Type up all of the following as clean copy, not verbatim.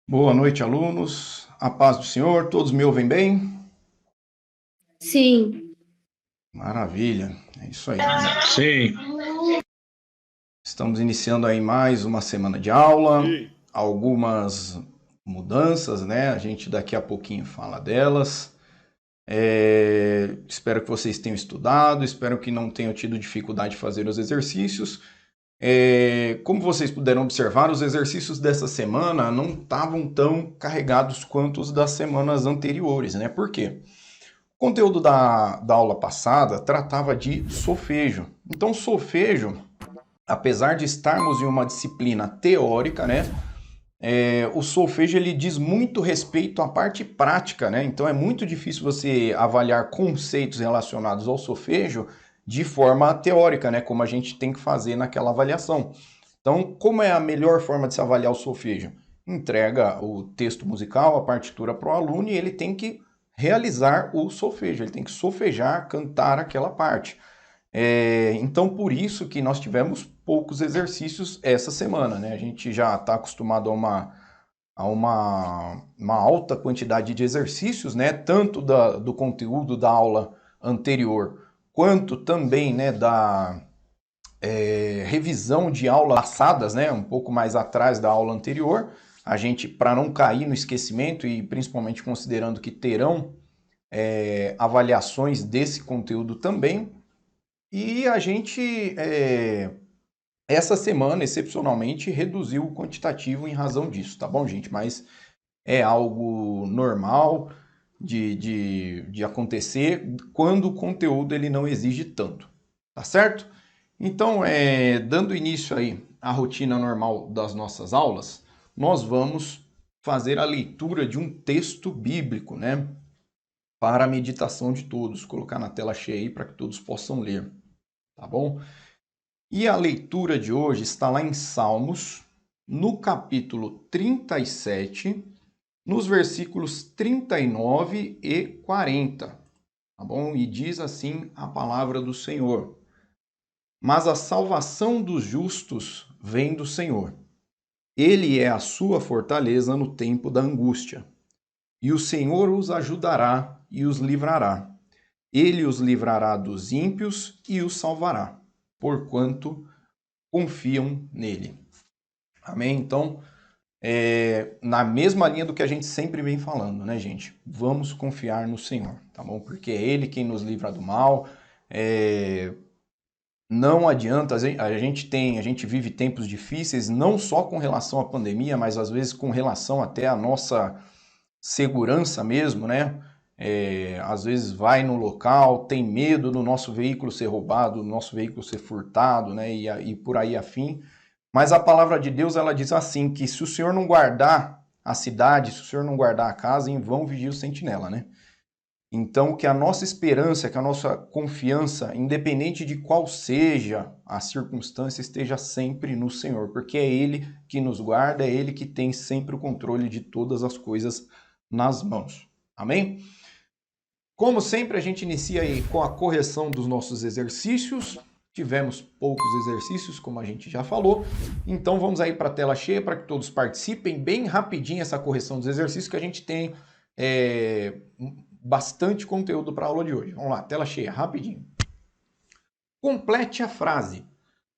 Boa noite, alunos. A paz do Senhor, todos me ouvem bem? Sim. Maravilha, é isso aí. Sim. Estamos iniciando aí mais uma semana de aula, algumas mudanças, né? A gente daqui a pouquinho fala delas. Espero que vocês tenham estudado, espero que não tenham tido dificuldade de fazer os exercícios. Como vocês puderam observar, os exercícios dessa semana não estavam tão carregados quanto os das semanas anteriores, né? Por quê? O conteúdo da aula passada tratava de solfejo. Então, solfejo, apesar de estarmos em uma disciplina teórica, né? O solfejo ele diz muito respeito à parte prática, né? Então é muito difícil você avaliar conceitos relacionados ao solfejo de forma teórica, né? Como a gente tem que fazer naquela avaliação. Então, como é a melhor forma de se avaliar o solfejo? Entrega o texto musical, a partitura para o aluno e ele tem que realizar o solfejo, ele tem que solfejar, cantar aquela parte. Então, por isso que nós tivemos poucos exercícios essa semana, né? A gente já está acostumado a uma alta quantidade de exercícios, né? Tanto do conteúdo da aula anterior, quanto também, né, da revisão de aulas passadas, né? Um pouco mais atrás da aula anterior. A gente, para não cair no esquecimento e principalmente considerando que terão avaliações desse conteúdo também, e a gente, essa semana, excepcionalmente, reduziu o quantitativo em razão disso, tá bom, gente? Mas é algo normal de acontecer quando o conteúdo ele não exige tanto, tá certo? Então, dando início aí à rotina normal das nossas aulas, nós vamos fazer a leitura de um texto bíblico, né? Para a meditação de todos. Colocar na tela cheia aí para que todos possam ler, tá bom? E a leitura de hoje está lá em Salmos, no capítulo 37, nos versículos 39 e 40, tá bom? E diz assim a palavra do Senhor: Mas a salvação dos justos vem do Senhor. Ele é a sua fortaleza no tempo da angústia. E o Senhor os ajudará e os livrará. Ele os livrará dos ímpios e os salvará, porquanto confiam nele. Amém? Então, na mesma linha do que a gente sempre vem falando, né, gente? Vamos confiar no Senhor, tá bom? Porque é Ele quem nos livra do mal. Não adianta, a gente vive tempos difíceis, não só com relação à pandemia, mas às vezes com relação até à nossa segurança mesmo, né? Às vezes vai no local, tem medo do nosso veículo ser roubado, do nosso veículo ser furtado, né? E por aí afim. Mas a palavra de Deus, ela diz assim, que se o Senhor não guardar a cidade, se o Senhor não guardar a casa, em vão vigia o sentinela, né? Então, que a nossa esperança, que a nossa confiança, independente de qual seja a circunstância, esteja sempre no Senhor, porque é Ele que nos guarda, é Ele que tem sempre o controle de todas as coisas nas mãos. Amém? Como sempre, a gente inicia aí com a correção dos nossos exercícios. Tivemos poucos exercícios, como a gente já falou. Então vamos aí para a tela cheia para que todos participem. Bem rapidinho essa correção dos exercícios que a gente tem bastante conteúdo para a aula de hoje. Vamos lá, tela cheia, rapidinho. Complete a frase.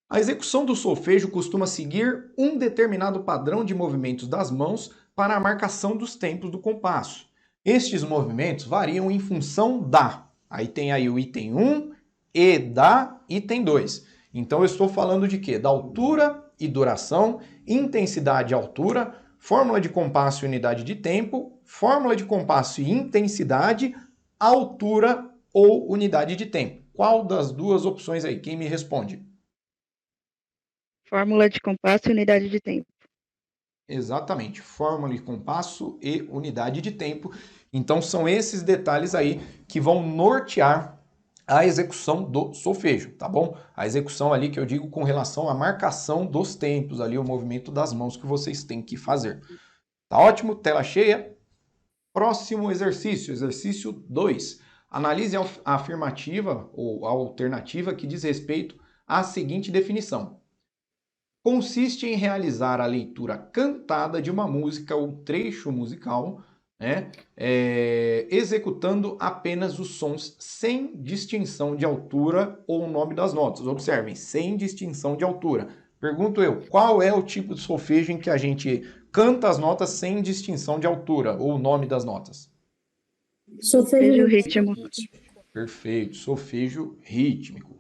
A execução do solfejo costuma seguir um determinado padrão de movimentos das mãos para a marcação dos tempos do compasso. Estes movimentos variam em função da. Aí tem aí o item 1 e da item 2. Então eu estou falando de quê? Da altura e duração, intensidade e altura, fórmula de compasso e unidade de tempo, fórmula de compasso e intensidade, altura ou unidade de tempo. Qual das duas opções aí? Quem me responde? Fórmula de compasso e unidade de tempo. Exatamente, fórmula de compasso e unidade de tempo. Então são esses detalhes aí que vão nortear a execução do solfejo, tá bom? A execução ali que eu digo com relação à marcação dos tempos ali, o movimento das mãos que vocês têm que fazer. Tá ótimo? Tela cheia. Próximo exercício, exercício 2. Analise a afirmativa ou a alternativa que diz respeito à seguinte definição. consiste em realizar a leitura cantada de uma música ou trecho musical, né, executando apenas os sons sem distinção de altura ou o nome das notas. Observem, sem distinção de altura. Pergunto eu, qual é o tipo de solfejo em que a gente canta as notas sem distinção de altura ou o nome das notas? Solfejo rítmico. Perfeito, solfejo rítmico.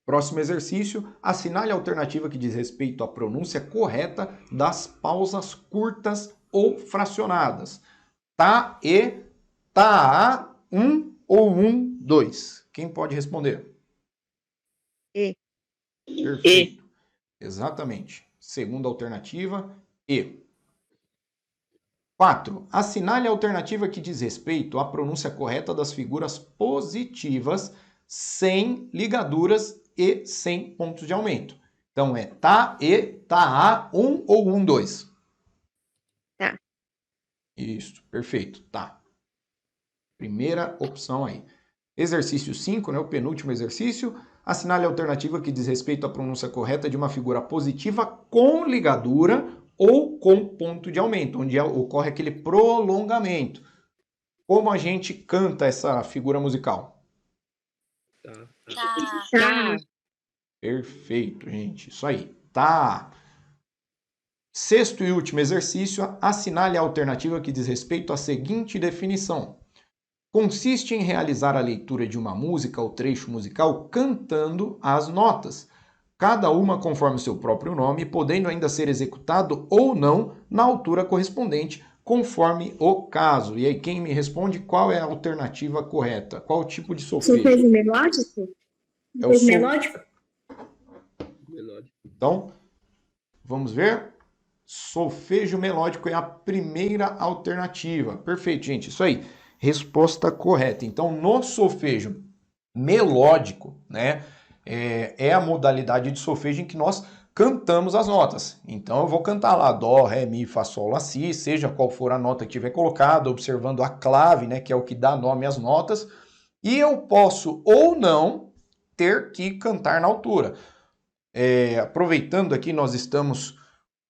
Próximo exercício, assinale a alternativa que diz respeito à pronúncia correta das pausas curtas ou fracionadas. Tá e, tá a, ou dois. Quem pode responder? E. Perfeito. Exatamente. Segunda alternativa, e. 4. Assinale a alternativa que diz respeito à pronúncia correta das figuras positivas sem ligaduras e sem pontos de aumento. Então é tá e, tá a, ou dois. Tá. Isso, perfeito, tá. Primeira opção aí. Exercício 5, né, o penúltimo exercício. Assinale a alternativa que diz respeito à pronúncia correta de uma figura positiva com ligadura ou com ponto de aumento, onde ocorre aquele prolongamento. Como a gente canta essa figura musical? Tá. Perfeito, gente. Isso aí. Tá. Sexto e último exercício. Assinale a alternativa que diz respeito à seguinte definição. Consiste em realizar a leitura de uma música ou trecho musical cantando as notas, cada uma conforme o seu próprio nome, podendo ainda ser executado ou não na altura correspondente, conforme o caso. E aí, quem me responde qual é a alternativa correta? Qual o tipo de solfejo? Solfejo melódico? É o Melódico? Então, vamos ver. Solfejo melódico é a primeira alternativa. Perfeito, gente. Isso aí. Resposta correta. Então, no solfejo melódico, né, é a modalidade de solfejo em que nós cantamos as notas. Então, eu vou cantar lá dó, ré, mi, fá, sol, lá, si, seja qual for a nota que tiver colocada, observando a clave, né, que é o que dá nome às notas, e eu posso ou não ter que cantar na altura. Aproveitando aqui, nós estamos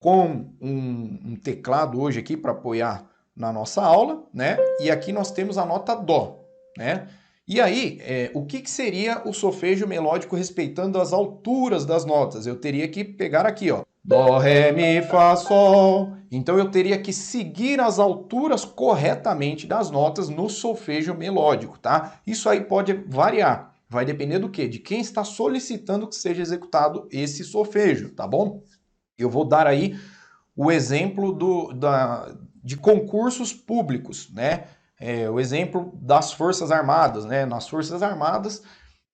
com um teclado hoje aqui para apoiar na nossa aula, né? E aqui nós temos a nota dó, né? E aí, o que seria o solfejo melódico respeitando as alturas das notas? Eu teria que pegar aqui, ó, dó, ré, mi, fá, sol. Então eu teria que seguir as alturas corretamente das notas no solfejo melódico, tá? Isso aí pode variar. Vai depender do quê? De quem está solicitando que seja executado esse solfejo, tá bom? Eu vou dar aí o exemplo de concursos públicos, né? O exemplo das Forças Armadas, né? Nas Forças Armadas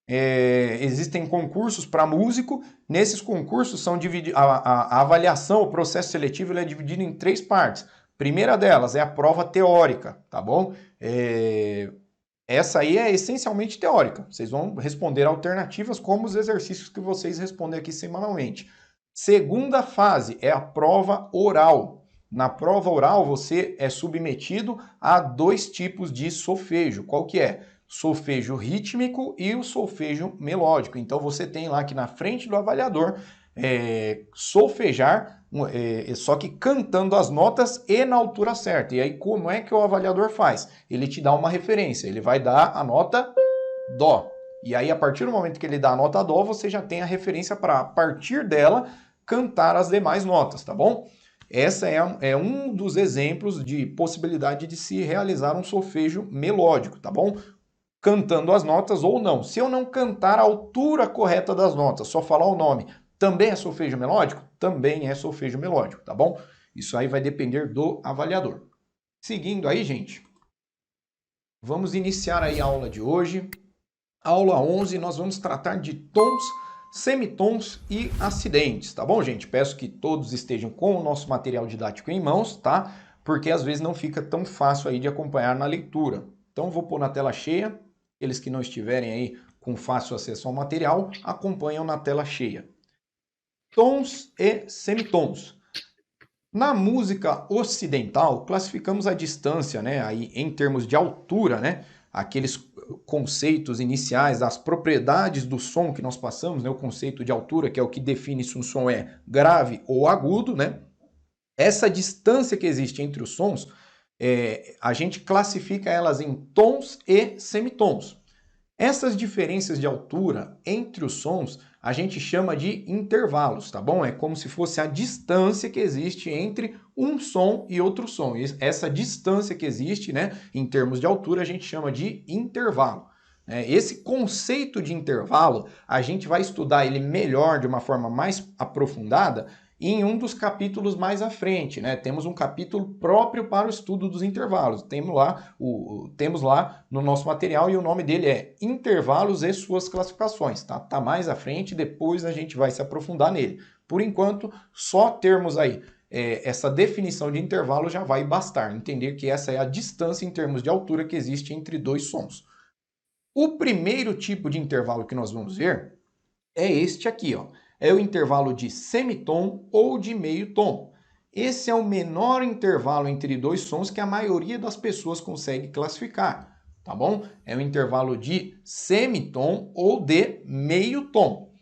existem concursos para músico. Nesses concursos são a avaliação, o processo seletivo ele é dividido em 3 partes. Primeira delas é a prova teórica, tá bom? Essa aí é essencialmente teórica. Vocês vão responder alternativas como os exercícios que vocês respondem aqui semanalmente. Segunda fase é a prova oral. Na prova oral, você é submetido a 2 tipos de solfejo. Qual que é? Solfejo rítmico e o solfejo melódico. Então, você tem lá que na frente do avaliador solfejar, só que cantando as notas e na altura certa. E aí, como é que o avaliador faz? Ele te dá uma referência. Ele vai dar a nota dó. E aí, a partir do momento que ele dá a nota dó, você já tem a referência para, a partir dela, cantar as demais notas, tá bom? Essa é um dos exemplos de possibilidade de se realizar um solfejo melódico, tá bom? Cantando as notas ou não. Se eu não cantar a altura correta das notas, só falar o nome, também é solfejo melódico? Também é solfejo melódico, tá bom? Isso aí vai depender do avaliador. Seguindo aí, gente, vamos iniciar aí a aula de hoje. Aula 11, nós vamos tratar de tons, semitons e acidentes, tá bom, gente? Peço que todos estejam com o nosso material didático em mãos, tá? Porque às vezes não fica tão fácil aí de acompanhar na leitura. Então, vou pôr na tela cheia. Aqueles que não estiverem aí com fácil acesso ao material, acompanham na tela cheia. Tons e semitons. Na música ocidental, classificamos a distância, né, aí em termos de altura, né, conceitos iniciais, das propriedades do som que nós passamos, né? O conceito de altura, que é o que define se um som é grave ou agudo, né? Essa distância que existe entre os sons, a gente classifica elas em tons e semitons. Essas diferenças de altura entre os sons a gente chama de intervalos, tá bom? É como se fosse a distância que existe entre um som e outro som. E essa distância que existe, né, em termos de altura, a gente chama de intervalo. Esse conceito de intervalo, a gente vai estudar ele melhor, de uma forma mais aprofundada, em um dos capítulos mais à frente, né? Temos um capítulo próprio para o estudo dos intervalos. Temos lá no nosso material e o nome dele é Intervalos e suas classificações, tá? Tá mais à frente, depois a gente vai se aprofundar nele. Por enquanto, só termos aí essa definição de intervalo já vai bastar. Entender que essa é a distância em termos de altura que existe entre dois sons. O primeiro tipo de intervalo que nós vamos ver é este aqui, ó. É o intervalo de semitom ou de meio tom. Esse é o menor intervalo entre dois sons que a maioria das pessoas consegue classificar, tá bom? É o intervalo de semitom ou de meio tom.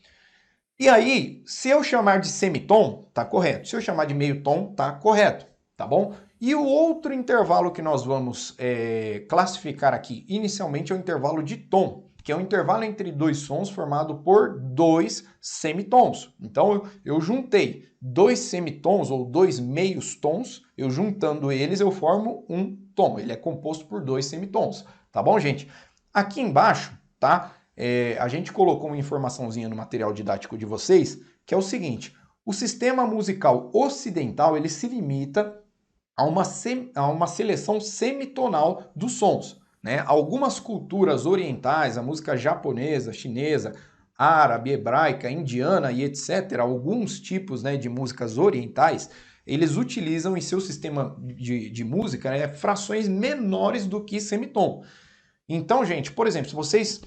E aí, se eu chamar de semitom, tá correto. Se eu chamar de meio tom, tá correto, tá bom? E o outro intervalo que nós vamos classificar aqui, inicialmente, é o intervalo de tom, que é um intervalo entre dois sons formado por dois semitons. Então, eu juntei dois semitons ou dois meios tons, eu juntando eles, eu formo um tom. Ele é composto por dois semitons, tá bom, gente? Aqui embaixo, tá? A gente colocou uma informaçãozinha no material didático de vocês, que é o seguinte: o sistema musical ocidental, ele se limita a uma seleção semitonal dos sons, né? Algumas culturas orientais, a música japonesa, chinesa, árabe, hebraica, indiana e etc., alguns tipos, né, de músicas orientais, eles utilizam em seu sistema de música, né, frações menores do que semitom. Então, gente, por exemplo, se vocês...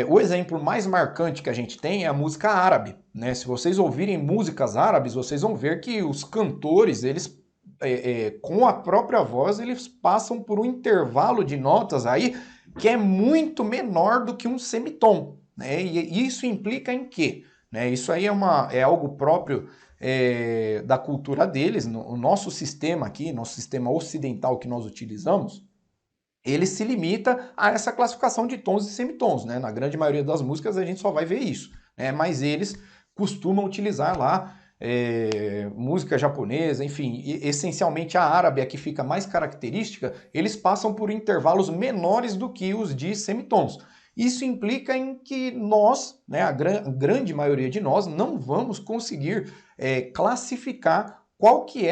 o exemplo mais marcante que a gente tem é a música árabe, né? Se vocês ouvirem músicas árabes, vocês vão ver que os cantores, eles com a própria voz, eles passam por um intervalo de notas aí que é muito menor do que um semitom, né? E isso implica em quê? Né? Isso aí é algo próprio da cultura deles. O nosso sistema aqui, nosso sistema ocidental que nós utilizamos, ele se limita a essa classificação de tons e semitons, né? Na grande maioria das músicas a gente só vai ver isso, né? Mas eles costumam utilizar lá música japonesa, enfim, essencialmente a árabe, a que fica mais característica, eles passam por intervalos menores do que os de semitons. Isso implica em que nós, né, a grande maioria de nós, não vamos conseguir classificar qual que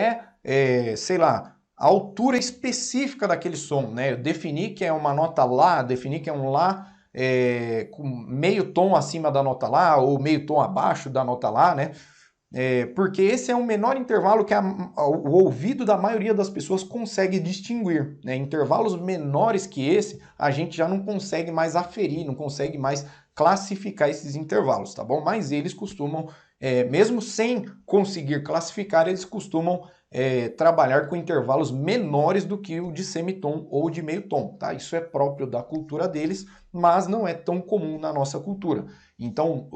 sei lá, a altura específica daquele som, né? Eu defini que é uma nota Lá, defini que é um Lá com meio tom acima da nota Lá ou meio tom abaixo da nota Lá, né? Porque esse é o menor intervalo que o ouvido da maioria das pessoas consegue distinguir, né? Intervalos menores que esse, a gente já não consegue mais aferir, não consegue mais classificar esses intervalos, tá bom? Mas eles costumam, mesmo sem conseguir classificar, eles costumam trabalhar com intervalos menores do que o de semitom ou de meio tom, tá? Isso é próprio da cultura deles, mas não é tão comum na nossa cultura. Então,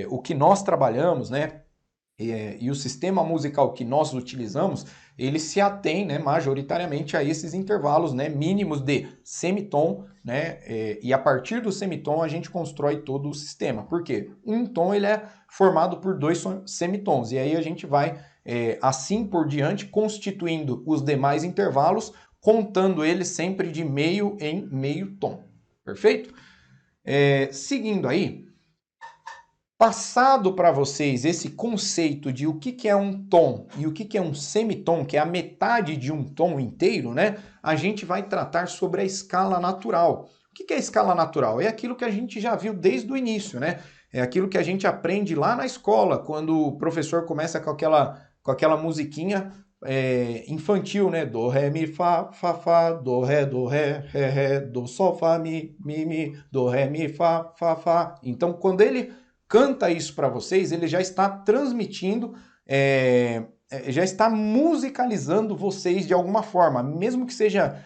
o que nós trabalhamos, né? E o sistema musical que nós utilizamos, ele se atém, né, majoritariamente a esses intervalos, né, mínimos de semitom, né, e a partir do semitom a gente constrói todo o sistema. Por quê? Um tom ele é formado por dois semitons, e aí a gente vai, assim por diante, constituindo os demais intervalos, contando eles sempre de meio em meio tom. Perfeito? Seguindo aí, passado para vocês esse conceito de o que é um tom e o que é um semitom, que é a metade de um tom inteiro, né? A gente vai tratar sobre a escala natural. O que é a escala natural? É aquilo que a gente já viu desde o início, né? É aquilo que a gente aprende lá na escola, quando o professor começa com aquela musiquinha infantil, né? Do, ré, mi, fá, fá, do, ré, do, sol, fá, mi, do, ré, mi, fá, fá. Então, quando ele canta isso para vocês, ele já está transmitindo já está musicalizando vocês de alguma forma, mesmo que seja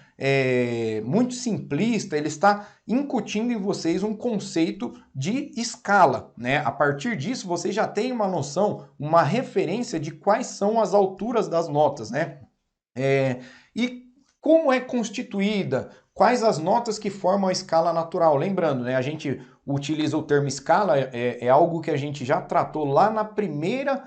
muito simplista, ele está incutindo em vocês um conceito de escala, né? A partir disso, vocês já têm uma noção, uma referência de quais são as alturas das notas, né? E como é constituída, quais as notas que formam a escala natural. Lembrando, né, a gente utiliza o termo escala, é algo que a gente já tratou lá na primeira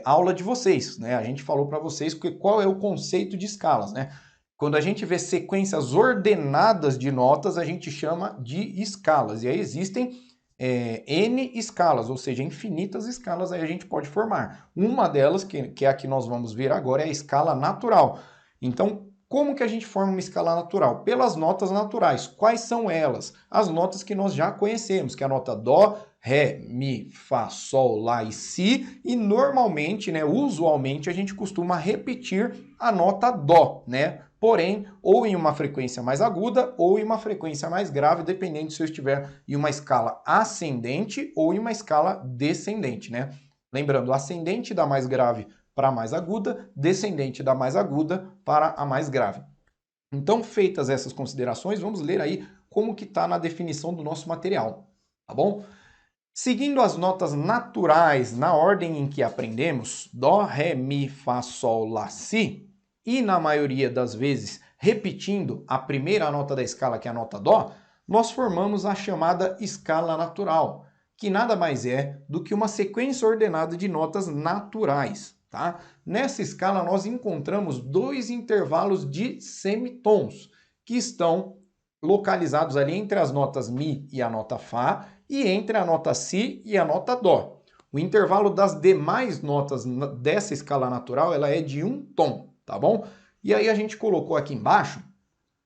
aula de vocês, né? A gente falou para vocês qual é o conceito de escalas, né? Quando a gente vê sequências ordenadas de notas, a gente chama de escalas. E aí existem N escalas, ou seja, infinitas escalas aí a gente pode formar. Uma delas, que é a que nós vamos ver agora, é a escala natural. Então, como que a gente forma uma escala natural? Pelas notas naturais. Quais são elas? As notas que nós já conhecemos, que é a nota Dó, Ré, Mi, Fá, Sol, Lá e Si. E normalmente, né, usualmente, a gente costuma repetir a nota Dó, né? Porém, ou em uma frequência mais aguda ou em uma frequência mais grave, dependendo se eu estiver em uma escala ascendente ou em uma escala descendente, né? Lembrando, ascendente da mais grave para a mais aguda, descendente da mais aguda para a mais grave. Então, feitas essas considerações, vamos ler aí como que está na definição do nosso material, tá bom? Seguindo as notas naturais na ordem em que aprendemos, Dó, Ré, Mi, Fá, Sol, Lá, Si, e na maioria das vezes repetindo a primeira nota da escala, que é a nota Dó, nós formamos a chamada escala natural, que nada mais é do que uma sequência ordenada de notas naturais. Tá? Nessa escala, nós encontramos dois intervalos de semitons, que estão localizados ali entre as notas Mi e a nota Fá, e entre a nota Si e a nota Dó. O intervalo das demais notas dessa escala natural ela é de um tom, tá bom? E aí a gente colocou aqui embaixo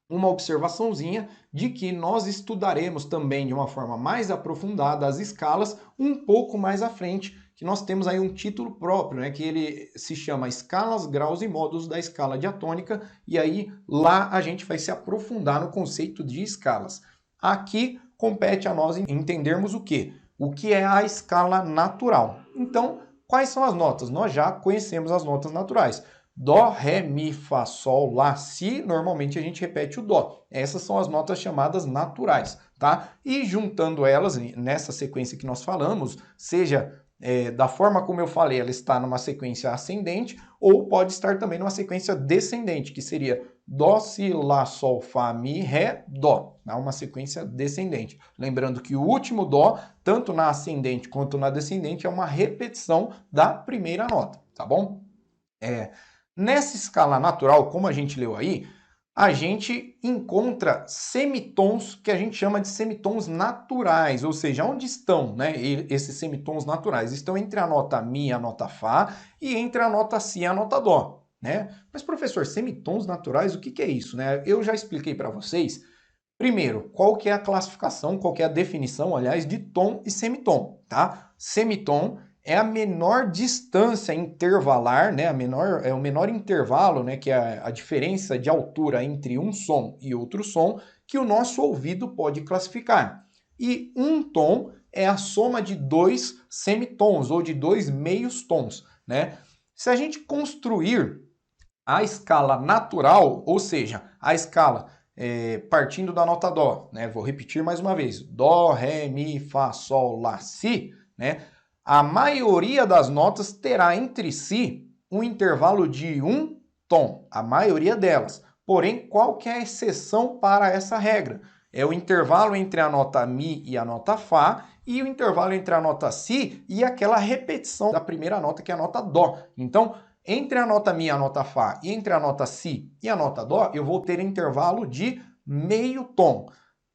uma observaçãozinha de que nós estudaremos também de uma forma mais aprofundada as escalas um pouco mais à frente, que nós temos aí um título próprio, né, que ele se chama Escalas, Graus e Modos da Escala Diatônica, e aí lá a gente vai se aprofundar no conceito de escalas. Aqui compete a nós entendermos o quê? O que é a escala natural. Então, quais são as notas? Nós já conhecemos as notas naturais. Dó, Ré, Mi, Fá, Sol, Lá, Si, normalmente a gente repete o Dó. Essas são as notas chamadas naturais, tá? E juntando elas, nessa sequência que nós falamos, seja da forma como eu falei, ela está numa sequência ascendente, ou pode estar também numa sequência descendente, que seria Dó, Si, Lá, Sol, Fá, Mi, Ré, Dó. É uma sequência descendente. Lembrando que o último Dó, tanto na ascendente quanto na descendente, é uma repetição da primeira nota, tá bom? Nessa escala natural, como a gente leu aí, a gente encontra semitons que a gente chama de semitons naturais, ou seja, onde estão, né, esses semitons naturais? Estão entre a nota Mi e a nota Fá e entre a nota Si e a nota Dó, né? Mas, professor, semitons naturais, o que é isso, né? Eu já expliquei para vocês. Primeiro, qual que é a classificação, qual que é a definição, aliás, de tom e semitom, tá? Semitom é a menor distância intervalar, né? É o menor intervalo, né? Que é a diferença de altura entre um som e outro som que o nosso ouvido pode classificar. E um tom é a soma de dois semitons ou de dois meios tons, né? Se a gente construir a escala natural, ou seja, a escala partindo da nota Dó, né? Vou repetir mais uma vez: Dó, Ré, Mi, Fá, Sol, Lá, Si, né? A maioria das notas terá entre si um intervalo de um tom, a maioria delas. Porém, qual que é a exceção para essa regra? É o intervalo entre a nota Mi e a nota Fá e o intervalo entre a nota Si e aquela repetição da primeira nota, que é a nota Dó. Então, entre a nota Mi e a nota Fá e entre a nota Si e a nota Dó, eu vou ter intervalo de meio tom.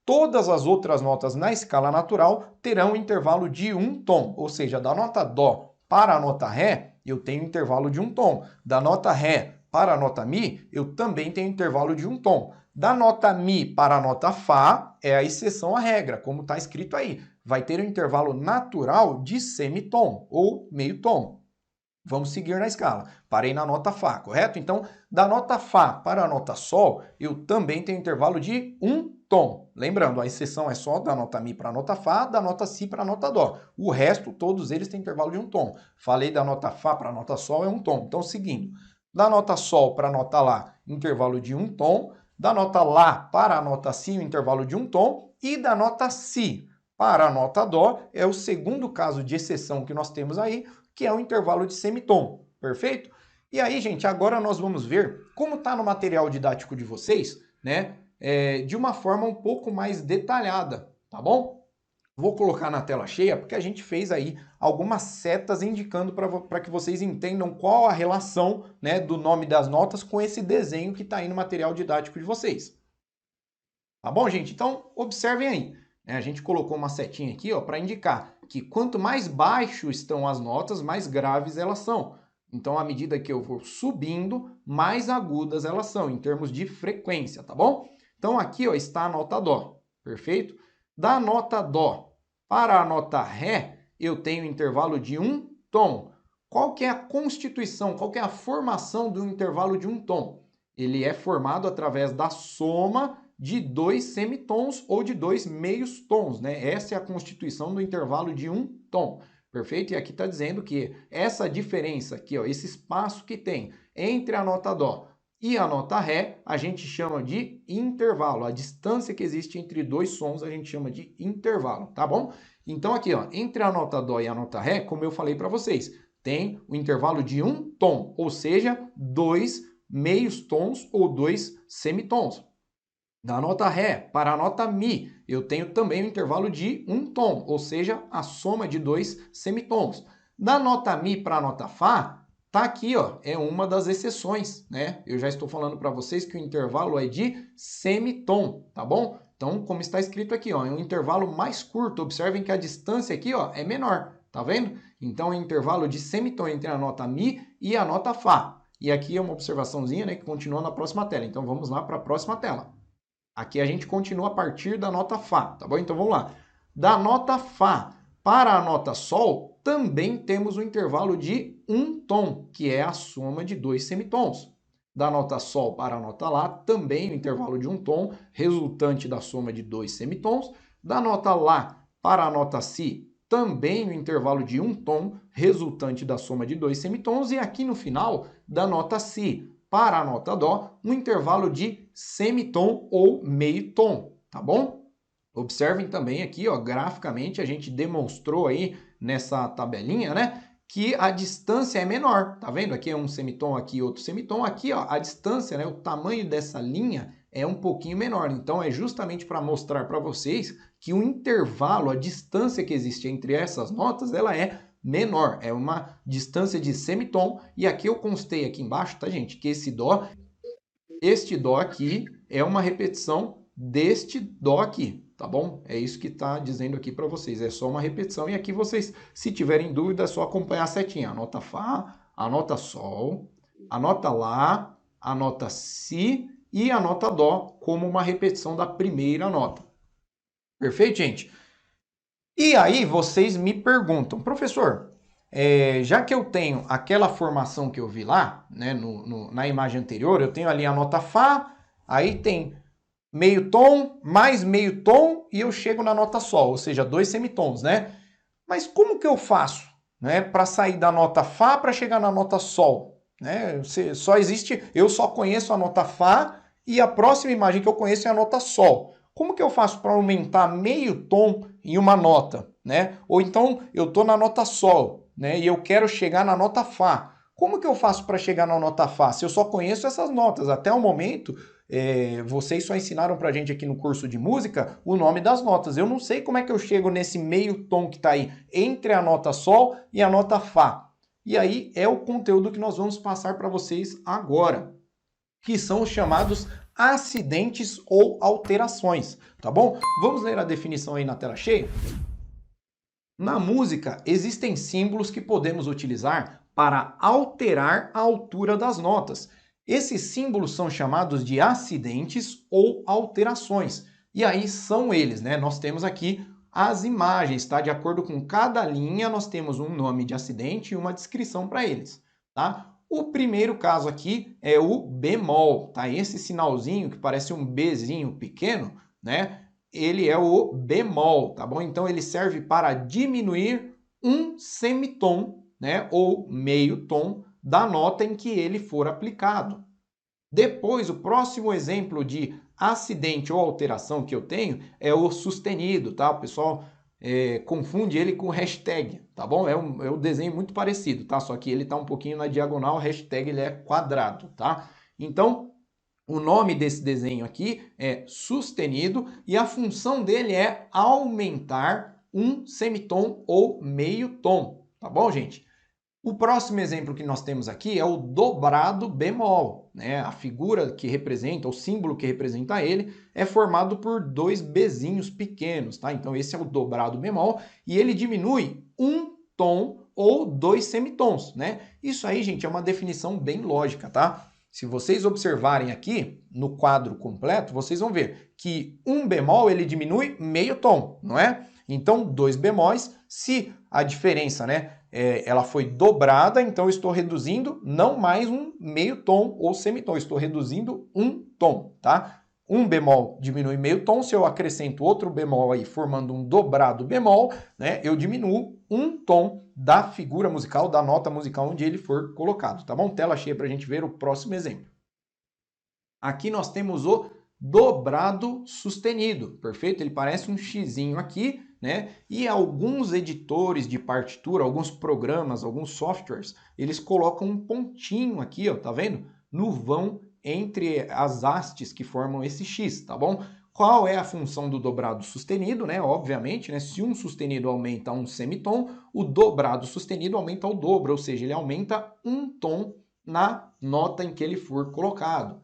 Todas as outras notas na escala natural terão intervalo de um tom, ou seja, da nota Dó para a nota Ré, eu tenho intervalo de um tom. Da nota Ré para a nota Mi, eu também tenho intervalo de um tom. Da nota Mi para a nota Fá, é a exceção à regra, como está escrito aí. Vai ter um intervalo natural de semitom, ou meio tom. Vamos seguir na escala. Parei na nota Fá, correto? Então, da nota Fá para a nota Sol, eu também tenho intervalo de um tom. Lembrando, a exceção é só da nota Mi para a nota Fá, da nota Si para a nota Dó. O resto, todos eles têm intervalo de um tom. Falei da nota Fá para a nota Sol, é um tom. Então, seguindo, da nota Sol para a nota Lá, intervalo de um tom. Da nota Lá para a nota Si, o intervalo de um tom. E da nota Si para a nota Dó, é o segundo caso de exceção que nós temos aí, que é o intervalo de semitom. Perfeito? E aí, gente, agora nós vamos ver como está no material didático de vocês, né? De uma forma um pouco mais detalhada, tá bom? Vou colocar na tela cheia porque a gente fez aí algumas setas indicando para que vocês entendam qual a relação, né, do nome das notas com esse desenho que está aí no material didático de vocês. Tá bom, gente? Então, observem aí. A gente colocou uma setinha aqui para indicar que quanto mais baixo estão as notas, mais graves elas são. Então, à medida que eu vou subindo, mais agudas elas são, em termos de frequência, tá bom? Então, aqui está a nota Dó, perfeito? Da nota Dó para a nota Ré, eu tenho intervalo de um tom. Qual que é a constituição, qual que é a formação do intervalo de um tom? Ele é formado através da soma de dois semitons ou de dois meios tons, né? Essa é a constituição do intervalo de um tom. Perfeito? E aqui está dizendo que essa diferença aqui, esse espaço que tem entre a nota Dó e a nota Ré, a gente chama de intervalo. A distância que existe entre dois sons a gente chama de intervalo, tá bom? Então aqui, entre a nota Dó e a nota Ré, como eu falei para vocês, tem o intervalo de um tom, ou seja, dois meios tons ou dois semitons. Da nota Ré para a nota Mi, eu tenho também o intervalo de um tom, ou seja, a soma de dois semitons. Da nota Mi para a nota Fá, tá aqui, é uma das exceções, né? Eu já estou falando para vocês que o intervalo é de semitom, tá bom? Então, como está escrito aqui, é um intervalo mais curto. Observem que a distância aqui, é menor, tá vendo? Então, é um intervalo de semitom entre a nota Mi e a nota Fá. E aqui é uma observaçãozinha, né, que continua na próxima tela. Então, vamos lá para a próxima tela. Aqui a gente continua a partir da nota Fá, tá bom? Então vamos lá. Da nota Fá para a nota Sol, também temos um intervalo de um tom, que é a soma de dois semitons. Da nota Sol para a nota Lá, também o intervalo de um tom, resultante da soma de dois semitons. Da nota Lá para a nota Si, também o intervalo de um tom, resultante da soma de dois semitons. E aqui no final, da nota Si para a nota Dó, um intervalo de semitom ou meio tom, tá bom? Observem também aqui, graficamente, a gente demonstrou aí nessa tabelinha, né, que a distância é menor, tá vendo? Aqui é um semitom, aqui outro semitom, aqui, a distância, né, o tamanho dessa linha é um pouquinho menor. Então, é justamente para mostrar para vocês que o intervalo, a distância que existe entre essas notas, ela é menor, é uma distância de semitom. E aqui eu constei aqui embaixo, tá, gente, que este Dó aqui é uma repetição deste Dó aqui, tá bom? É isso que está dizendo aqui para vocês, é só uma repetição. E aqui vocês, se tiverem dúvida, é só acompanhar a setinha. A nota Fá, a nota Sol, a nota Lá, a nota Si e a nota Dó como uma repetição da primeira nota. Perfeito, gente? E aí vocês me perguntam, professor, já que eu tenho aquela formação que eu vi lá, né, na imagem anterior, eu tenho ali a nota Fá, aí tem meio tom, mais meio tom, e eu chego na nota Sol, ou seja, dois semitons, né? Mas como que eu faço, né, para sair da nota Fá para chegar na nota Sol? Né? Eu só conheço a nota Fá e a próxima imagem que eu conheço é a nota Sol. Como que eu faço para aumentar meio tom em uma nota, né? Ou então eu estou na nota Sol, né, e eu quero chegar na nota Fá. Como que eu faço para chegar na nota Fá? Se eu só conheço essas notas, até o momento, vocês só ensinaram para a gente aqui no curso de música o nome das notas. Eu não sei como é que eu chego nesse meio tom que está aí entre a nota Sol e a nota Fá. E aí é o conteúdo que nós vamos passar para vocês agora, que são os chamados acidentes ou alterações, tá bom? Vamos ler a definição aí na tela cheia? Na música, existem símbolos que podemos utilizar para alterar a altura das notas. Esses símbolos são chamados de acidentes ou alterações. E aí são eles, né? Nós temos aqui as imagens, tá? De acordo com cada linha, nós temos um nome de acidente e uma descrição para eles, tá? O primeiro caso aqui é o bemol, tá? Esse sinalzinho que parece um Bzinho pequeno né? Ele é o bemol, tá bom? Então ele serve para diminuir um semitom, né? Ou meio tom da nota em que ele for aplicado. Depois, o próximo exemplo de acidente ou alteração que eu tenho é o sustenido, tá? O pessoal confunde ele com hashtag, tá bom? É um desenho muito parecido, tá? Só que ele tá um pouquinho na diagonal, o hashtag ele é quadrado, tá? Então, o nome desse desenho aqui é sustenido e a função dele é aumentar um semitom ou meio tom, tá bom, gente? O próximo exemplo que nós temos aqui é o dobrado bemol, né? A figura que representa, o símbolo que representa ele, é formado por dois bezinhos pequenos, tá? Então esse é o dobrado bemol e ele diminui um tom ou dois semitons, né? Isso aí, gente, é uma definição bem lógica, tá? Se vocês observarem aqui no quadro completo, vocês vão ver que um bemol ele diminui meio tom, não é? Então, dois bemóis, se a diferença, né, ela foi dobrada, então eu estou reduzindo não mais um meio tom ou semitom, estou reduzindo um tom, tá? Um bemol diminui meio tom, se eu acrescento outro bemol aí formando um dobrado bemol, né, eu diminuo um tom da figura musical, da nota musical onde ele for colocado, tá bom? Tela cheia para a gente ver o próximo exemplo. Aqui nós temos o dobrado sustenido, perfeito? Ele parece um xizinho aqui, né? E alguns editores de partitura, alguns programas, alguns softwares, eles colocam um pontinho aqui, ó, tá vendo? No vão entre as hastes que formam esse X, tá bom? Qual é a função do dobrado sustenido, né? Obviamente, né? Se um sustenido aumenta um semitom, o dobrado sustenido aumenta o dobro, ou seja, ele aumenta um tom na nota em que ele for colocado.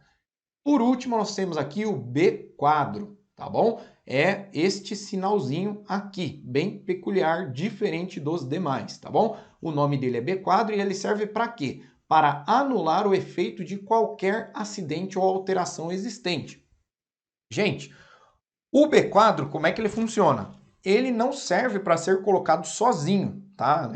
Por último, nós temos aqui o B quadro, tá bom? É este sinalzinho aqui, bem peculiar, diferente dos demais, tá bom? O nome dele é B quadro e ele serve para quê? Para anular o efeito de qualquer acidente ou alteração existente. Gente, o B quadro, como é que ele funciona? Ele não serve para ser colocado sozinho, tá?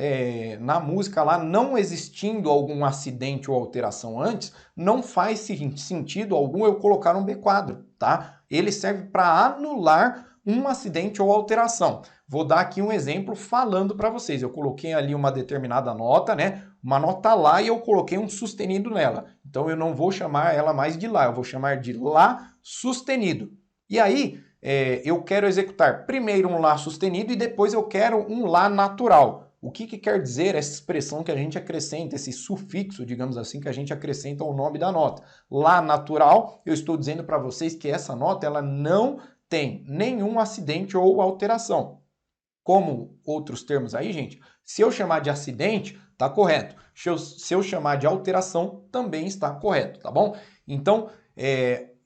Na música lá, não existindo algum acidente ou alteração antes, não faz sentido algum eu colocar um B quadro, tá? Ele serve para anular um acidente ou alteração. Vou dar aqui um exemplo falando para vocês. Eu coloquei ali uma determinada nota, né? Uma nota Lá e eu coloquei um sustenido nela. Então eu não vou chamar ela mais de Lá, eu vou chamar de Lá sustenido. E aí, eu quero executar primeiro um Lá sustenido e depois eu quero um Lá natural. O que quer dizer essa expressão que a gente acrescenta, esse sufixo, digamos assim, que a gente acrescenta ao nome da nota? Lá natural, eu estou dizendo para vocês que essa nota ela não tem nenhum acidente ou alteração. Como outros termos aí, gente, se eu chamar de acidente, tá correto. Se eu chamar de alteração, também está correto, tá bom? Então,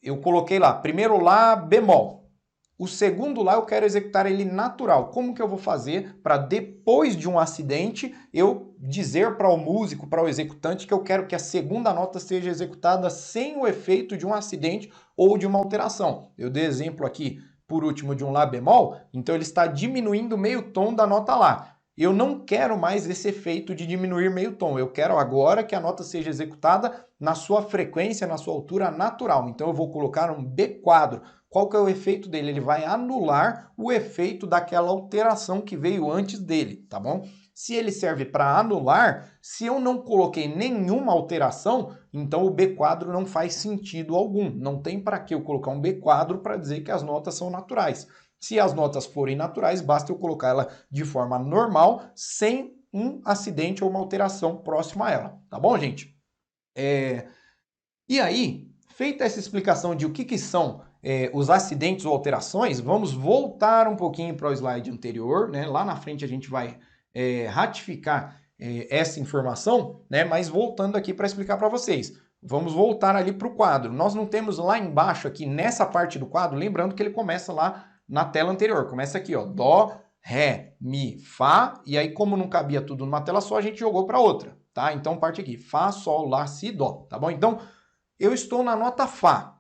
eu coloquei lá, primeiro Lá bemol. O segundo Lá eu quero executar ele natural. Como que eu vou fazer para depois de um acidente eu dizer para o músico, para o executante, que eu quero que a segunda nota seja executada sem o efeito de um acidente ou de uma alteração? Eu dei exemplo aqui, por último, de um Lá bemol, então ele está diminuindo meio tom da nota Lá. Eu não quero mais esse efeito de diminuir meio tom. Eu quero agora que a nota seja executada na sua frequência, na sua altura natural. Então eu vou colocar um B quadro. Qual que é o efeito dele? Ele vai anular o efeito daquela alteração que veio antes dele, tá bom? Se ele serve para anular, se eu não coloquei nenhuma alteração, então o B quadro não faz sentido algum. Não tem para que eu colocar um B quadro para dizer que as notas são naturais. Se as notas forem naturais, basta eu colocar ela de forma normal, sem um acidente ou uma alteração próxima a ela, tá bom, gente? E aí, feita essa explicação de o que são os acidentes ou alterações, vamos voltar um pouquinho para o slide anterior, né? Lá na frente a gente vai ratificar essa informação, né? Mas voltando aqui para explicar para vocês. Vamos voltar ali para o quadro. Nós não temos lá embaixo, aqui nessa parte do quadro, lembrando que ele começa lá na tela anterior. Começa aqui, ó, Dó, Ré, Mi, Fá, e aí como não cabia tudo numa tela só, a gente jogou para outra, tá? Então parte aqui, Fá, Sol, Lá, Si, Dó, tá bom? Então, eu estou na nota Fá,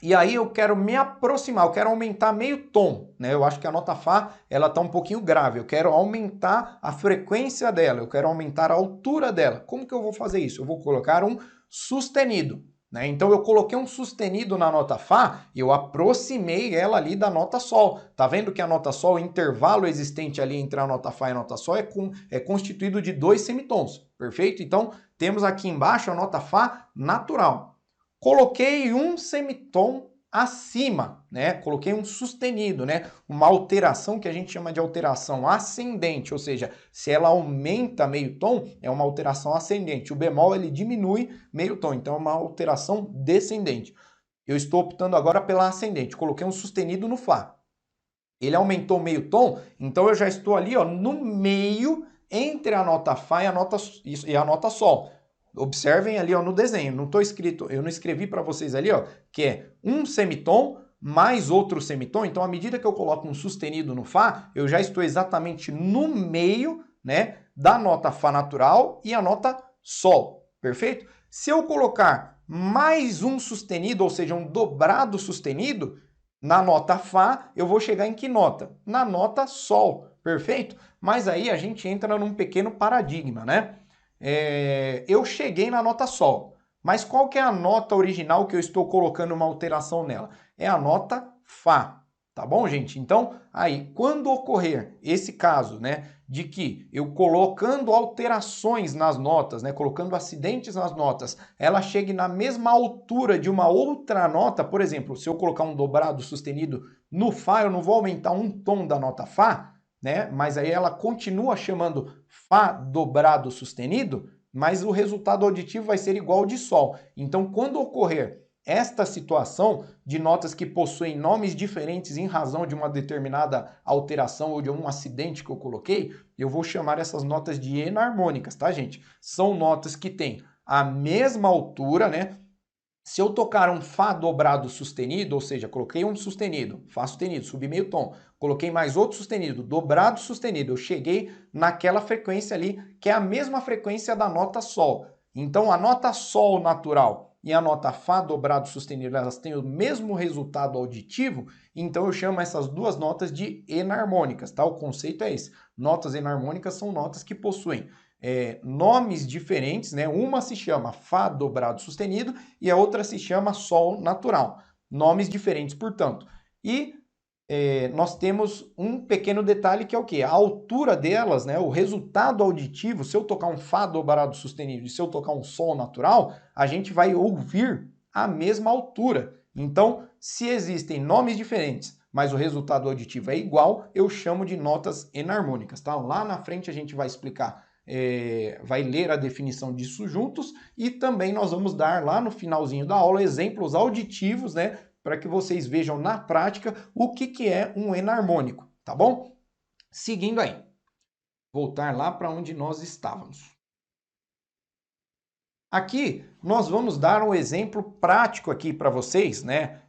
e aí eu quero me aproximar, eu quero aumentar meio tom, né? Eu acho que a nota Fá, ela tá um pouquinho grave, eu quero aumentar a frequência dela, eu quero aumentar a altura dela. Como que eu vou fazer isso? Eu vou colocar um sustenido, né? Então eu coloquei um sustenido na nota Fá, eu aproximei ela ali da nota Sol. Tá vendo que a nota Sol, o intervalo existente ali entre a nota Fá e a nota Sol é constituído de 2 semitons, perfeito? Então temos aqui embaixo a nota Fá natural. Coloquei um semitom acima, né? Coloquei um sustenido, né? Uma alteração que a gente chama de alteração ascendente, ou seja, se ela aumenta meio tom, é uma alteração ascendente. O bemol ele diminui meio tom, então é uma alteração descendente. Eu estou optando agora pela ascendente. Coloquei um sustenido no Fá. Ele aumentou meio tom, então eu já estou ali, ó, no meio entre a nota Fá e a nota Sol. Observem ali, ó, no desenho. Eu não escrevi para vocês ali, ó, que é um semitom mais outro semitom. Então, à medida que eu coloco um sustenido no Fá, eu já estou exatamente no meio, né, da nota Fá natural e a nota Sol. Perfeito? Se eu colocar mais um sustenido, ou seja, um dobrado sustenido, na nota Fá, eu vou chegar em que nota? Na nota Sol. Perfeito? Mas aí a gente entra num pequeno paradigma, né? Eu cheguei na nota Sol, mas qual que é a nota original que eu estou colocando uma alteração nela? É a nota Fá, tá bom, gente? Então, aí, quando ocorrer esse caso, né, de que eu colocando alterações nas notas, né, colocando acidentes nas notas, ela chegue na mesma altura de uma outra nota, por exemplo, se eu colocar um dobrado sustenido no Fá, eu não vou aumentar um tom da nota Fá, né? Mas aí ela continua chamando Fá dobrado sustenido, mas o resultado auditivo vai ser igual ao de Sol. Então, quando ocorrer esta situação de notas que possuem nomes diferentes em razão de uma determinada alteração ou de um acidente que eu coloquei, eu vou chamar essas notas de enarmônicas, tá, gente? São notas que têm a mesma altura, né? Se eu tocar um Fá dobrado sustenido, ou seja, coloquei um sustenido, Fá sustenido, subi meio tom, coloquei mais outro sustenido, dobrado sustenido, eu cheguei naquela frequência ali, que é a mesma frequência da nota Sol. Então, a nota Sol natural e a nota Fá dobrado sustenido, elas têm o mesmo resultado auditivo, então eu chamo essas duas notas de enarmônicas, tá? O conceito é esse. Notas enarmônicas são notas que possuem nomes diferentes, né? Uma se chama Fá dobrado sustenido e a outra se chama Sol natural. Nomes diferentes, portanto. E nós temos um pequeno detalhe que é o quê? A altura delas, né? O resultado auditivo, se eu tocar um Fá dobrado sustenido e se eu tocar um Sol natural, a gente vai ouvir a mesma altura. Então, se existem nomes diferentes, mas o resultado auditivo é igual, eu chamo de notas enarmônicas, tá? Lá na frente a gente vai explicar, vai ler a definição disso juntos e também nós vamos dar lá no finalzinho da aula exemplos auditivos, né? Para que vocês vejam na prática o que é um enarmônico, tá bom? Seguindo aí, voltar lá para onde nós estávamos. Aqui nós vamos dar um exemplo prático aqui para vocês, né,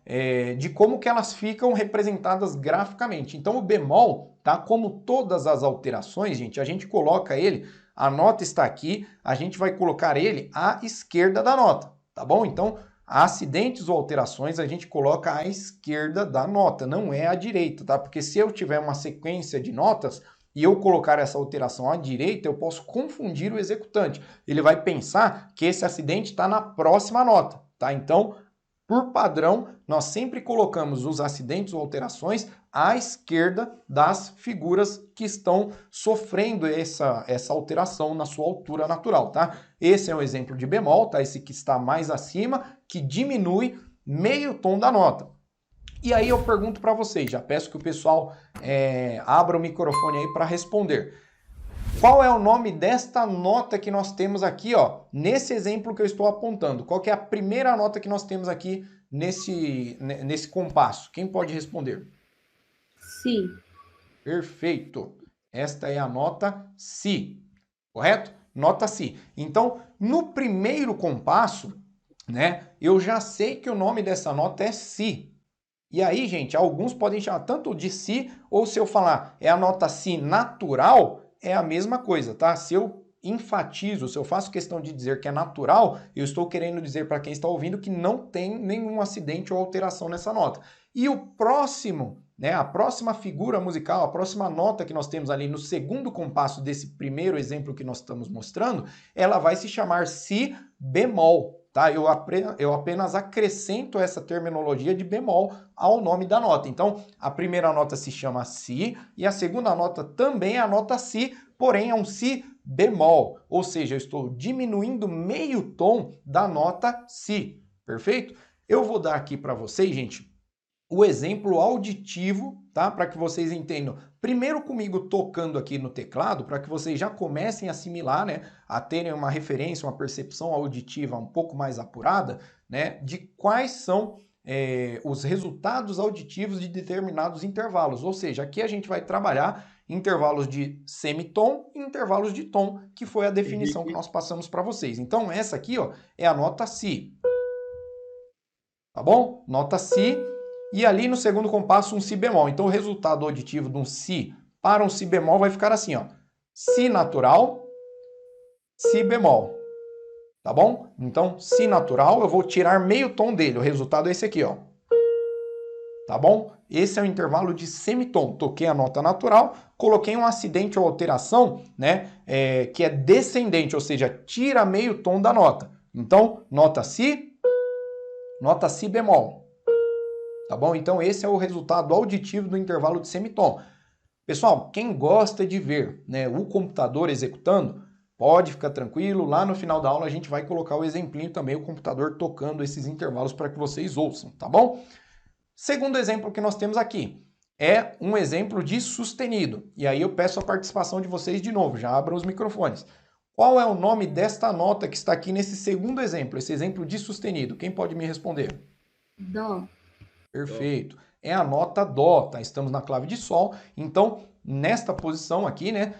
de como que elas ficam representadas graficamente. Então o bemol, tá? Como todas as alterações, gente, a gente coloca ele, a nota está aqui, a gente vai colocar ele à esquerda da nota, tá bom? Então acidentes ou alterações a gente coloca à esquerda da nota, não é à direita, tá? Porque se eu tiver uma sequência de notas e eu colocar essa alteração à direita, eu posso confundir o executante. Ele vai pensar que esse acidente está na próxima nota, tá? Então, por padrão, nós sempre colocamos os acidentes ou alterações à esquerda das figuras que estão sofrendo essa alteração na sua altura natural, tá? Esse é um exemplo de bemol, tá? Esse que está mais acima, que diminui meio tom da nota. E aí eu pergunto para vocês, já peço que o pessoal abra o microfone aí para responder. Qual é o nome desta nota que nós temos aqui, ó, nesse exemplo que eu estou apontando? Qual que é a primeira nota que nós temos aqui nesse compasso? Quem pode responder? Si. Perfeito. Esta é a nota Si, correto? Nota Si. Então, no primeiro compasso, né, eu já sei que o nome dessa nota é Si. E aí, gente, alguns podem chamar tanto de Si, ou se eu falar é a nota Si natural, é a mesma coisa, tá? Se eu enfatizo, se eu faço questão de dizer que é natural, eu estou querendo dizer para quem está ouvindo que não tem nenhum acidente ou alteração nessa nota. E o próximo, né, a próxima figura musical, a próxima nota que nós temos ali no segundo compasso desse primeiro exemplo que nós estamos mostrando, ela vai se chamar Si bemol. tá? Eu apenas acrescento essa terminologia de bemol ao nome da nota. Então, a primeira nota se chama si e a segunda nota também é a nota si, porém é um si bemol, ou seja, eu estou diminuindo meio tom da nota si, perfeito? Eu vou dar aqui para vocês, gente, o exemplo auditivo, tá? Para que vocês entendam. Primeiro comigo tocando aqui no teclado, para que vocês já comecem a assimilar, né? A terem uma referência, uma percepção auditiva um pouco mais apurada, né? De quais são os resultados auditivos de determinados intervalos. Ou seja, aqui a gente vai trabalhar intervalos de semitom e intervalos de tom, que foi a definição que nós passamos para vocês. Então, essa aqui, ó, é a nota si. Tá bom? Nota si. E ali no segundo compasso um si bemol. Então o resultado auditivo de um si para um si bemol vai ficar assim, ó. Si natural, si bemol. Tá bom? Então si natural, eu vou tirar meio tom dele. O resultado é esse aqui, ó. Tá bom? Esse é o intervalo de semitom. Toquei a nota natural, coloquei um acidente ou alteração, né, que é descendente, ou seja, tira meio tom da nota. Então, nota si bemol. Tá bom? Então esse é o resultado auditivo do intervalo de semitom. Pessoal, quem gosta de ver, né, o computador executando, pode ficar tranquilo. Lá no final da aula a gente vai colocar o exemplinho também, o computador tocando esses intervalos para que vocês ouçam, tá bom? Segundo exemplo que nós temos aqui é um exemplo de sustenido. E aí eu peço a participação de vocês de novo, já abram os microfones. Qual é o nome desta nota que está aqui nesse segundo exemplo, esse exemplo de sustenido? Quem pode me responder? Dó. Perfeito. É a nota dó, tá? Estamos na clave de sol. Então, nesta posição aqui, né,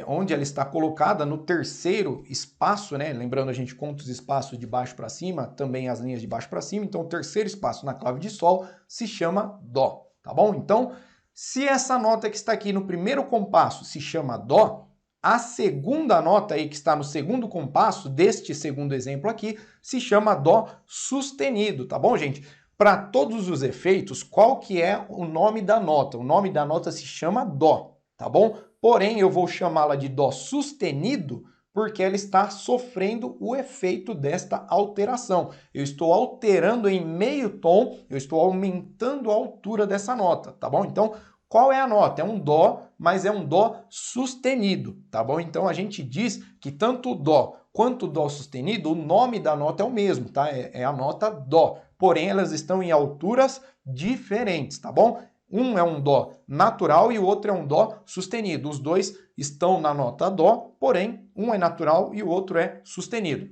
onde ela está colocada no terceiro espaço, né? Lembrando, a gente conta os espaços de baixo para cima, também as linhas de baixo para cima. Então, o terceiro espaço na clave de sol se chama dó, tá bom? Então, se essa nota que está aqui no primeiro compasso se chama dó, a segunda nota aí que está no segundo compasso deste segundo exemplo aqui se chama dó sustenido, tá bom, gente? Para todos os efeitos, qual que é o nome da nota? O nome da nota se chama dó, tá bom? Porém, eu vou chamá-la de dó sustenido porque ela está sofrendo o efeito desta alteração. Eu estou alterando em meio tom, eu estou aumentando a altura dessa nota, tá bom? Então, qual é a nota? É um dó, mas é um dó sustenido, tá bom? Então, a gente diz que tanto o dó quanto o dó sustenido, o nome da nota é o mesmo, tá? É a nota dó. Porém, elas estão em alturas diferentes, tá bom? Um é um dó natural e o outro é um dó sustenido. Os dois estão na nota dó, porém, um é natural e o outro é sustenido.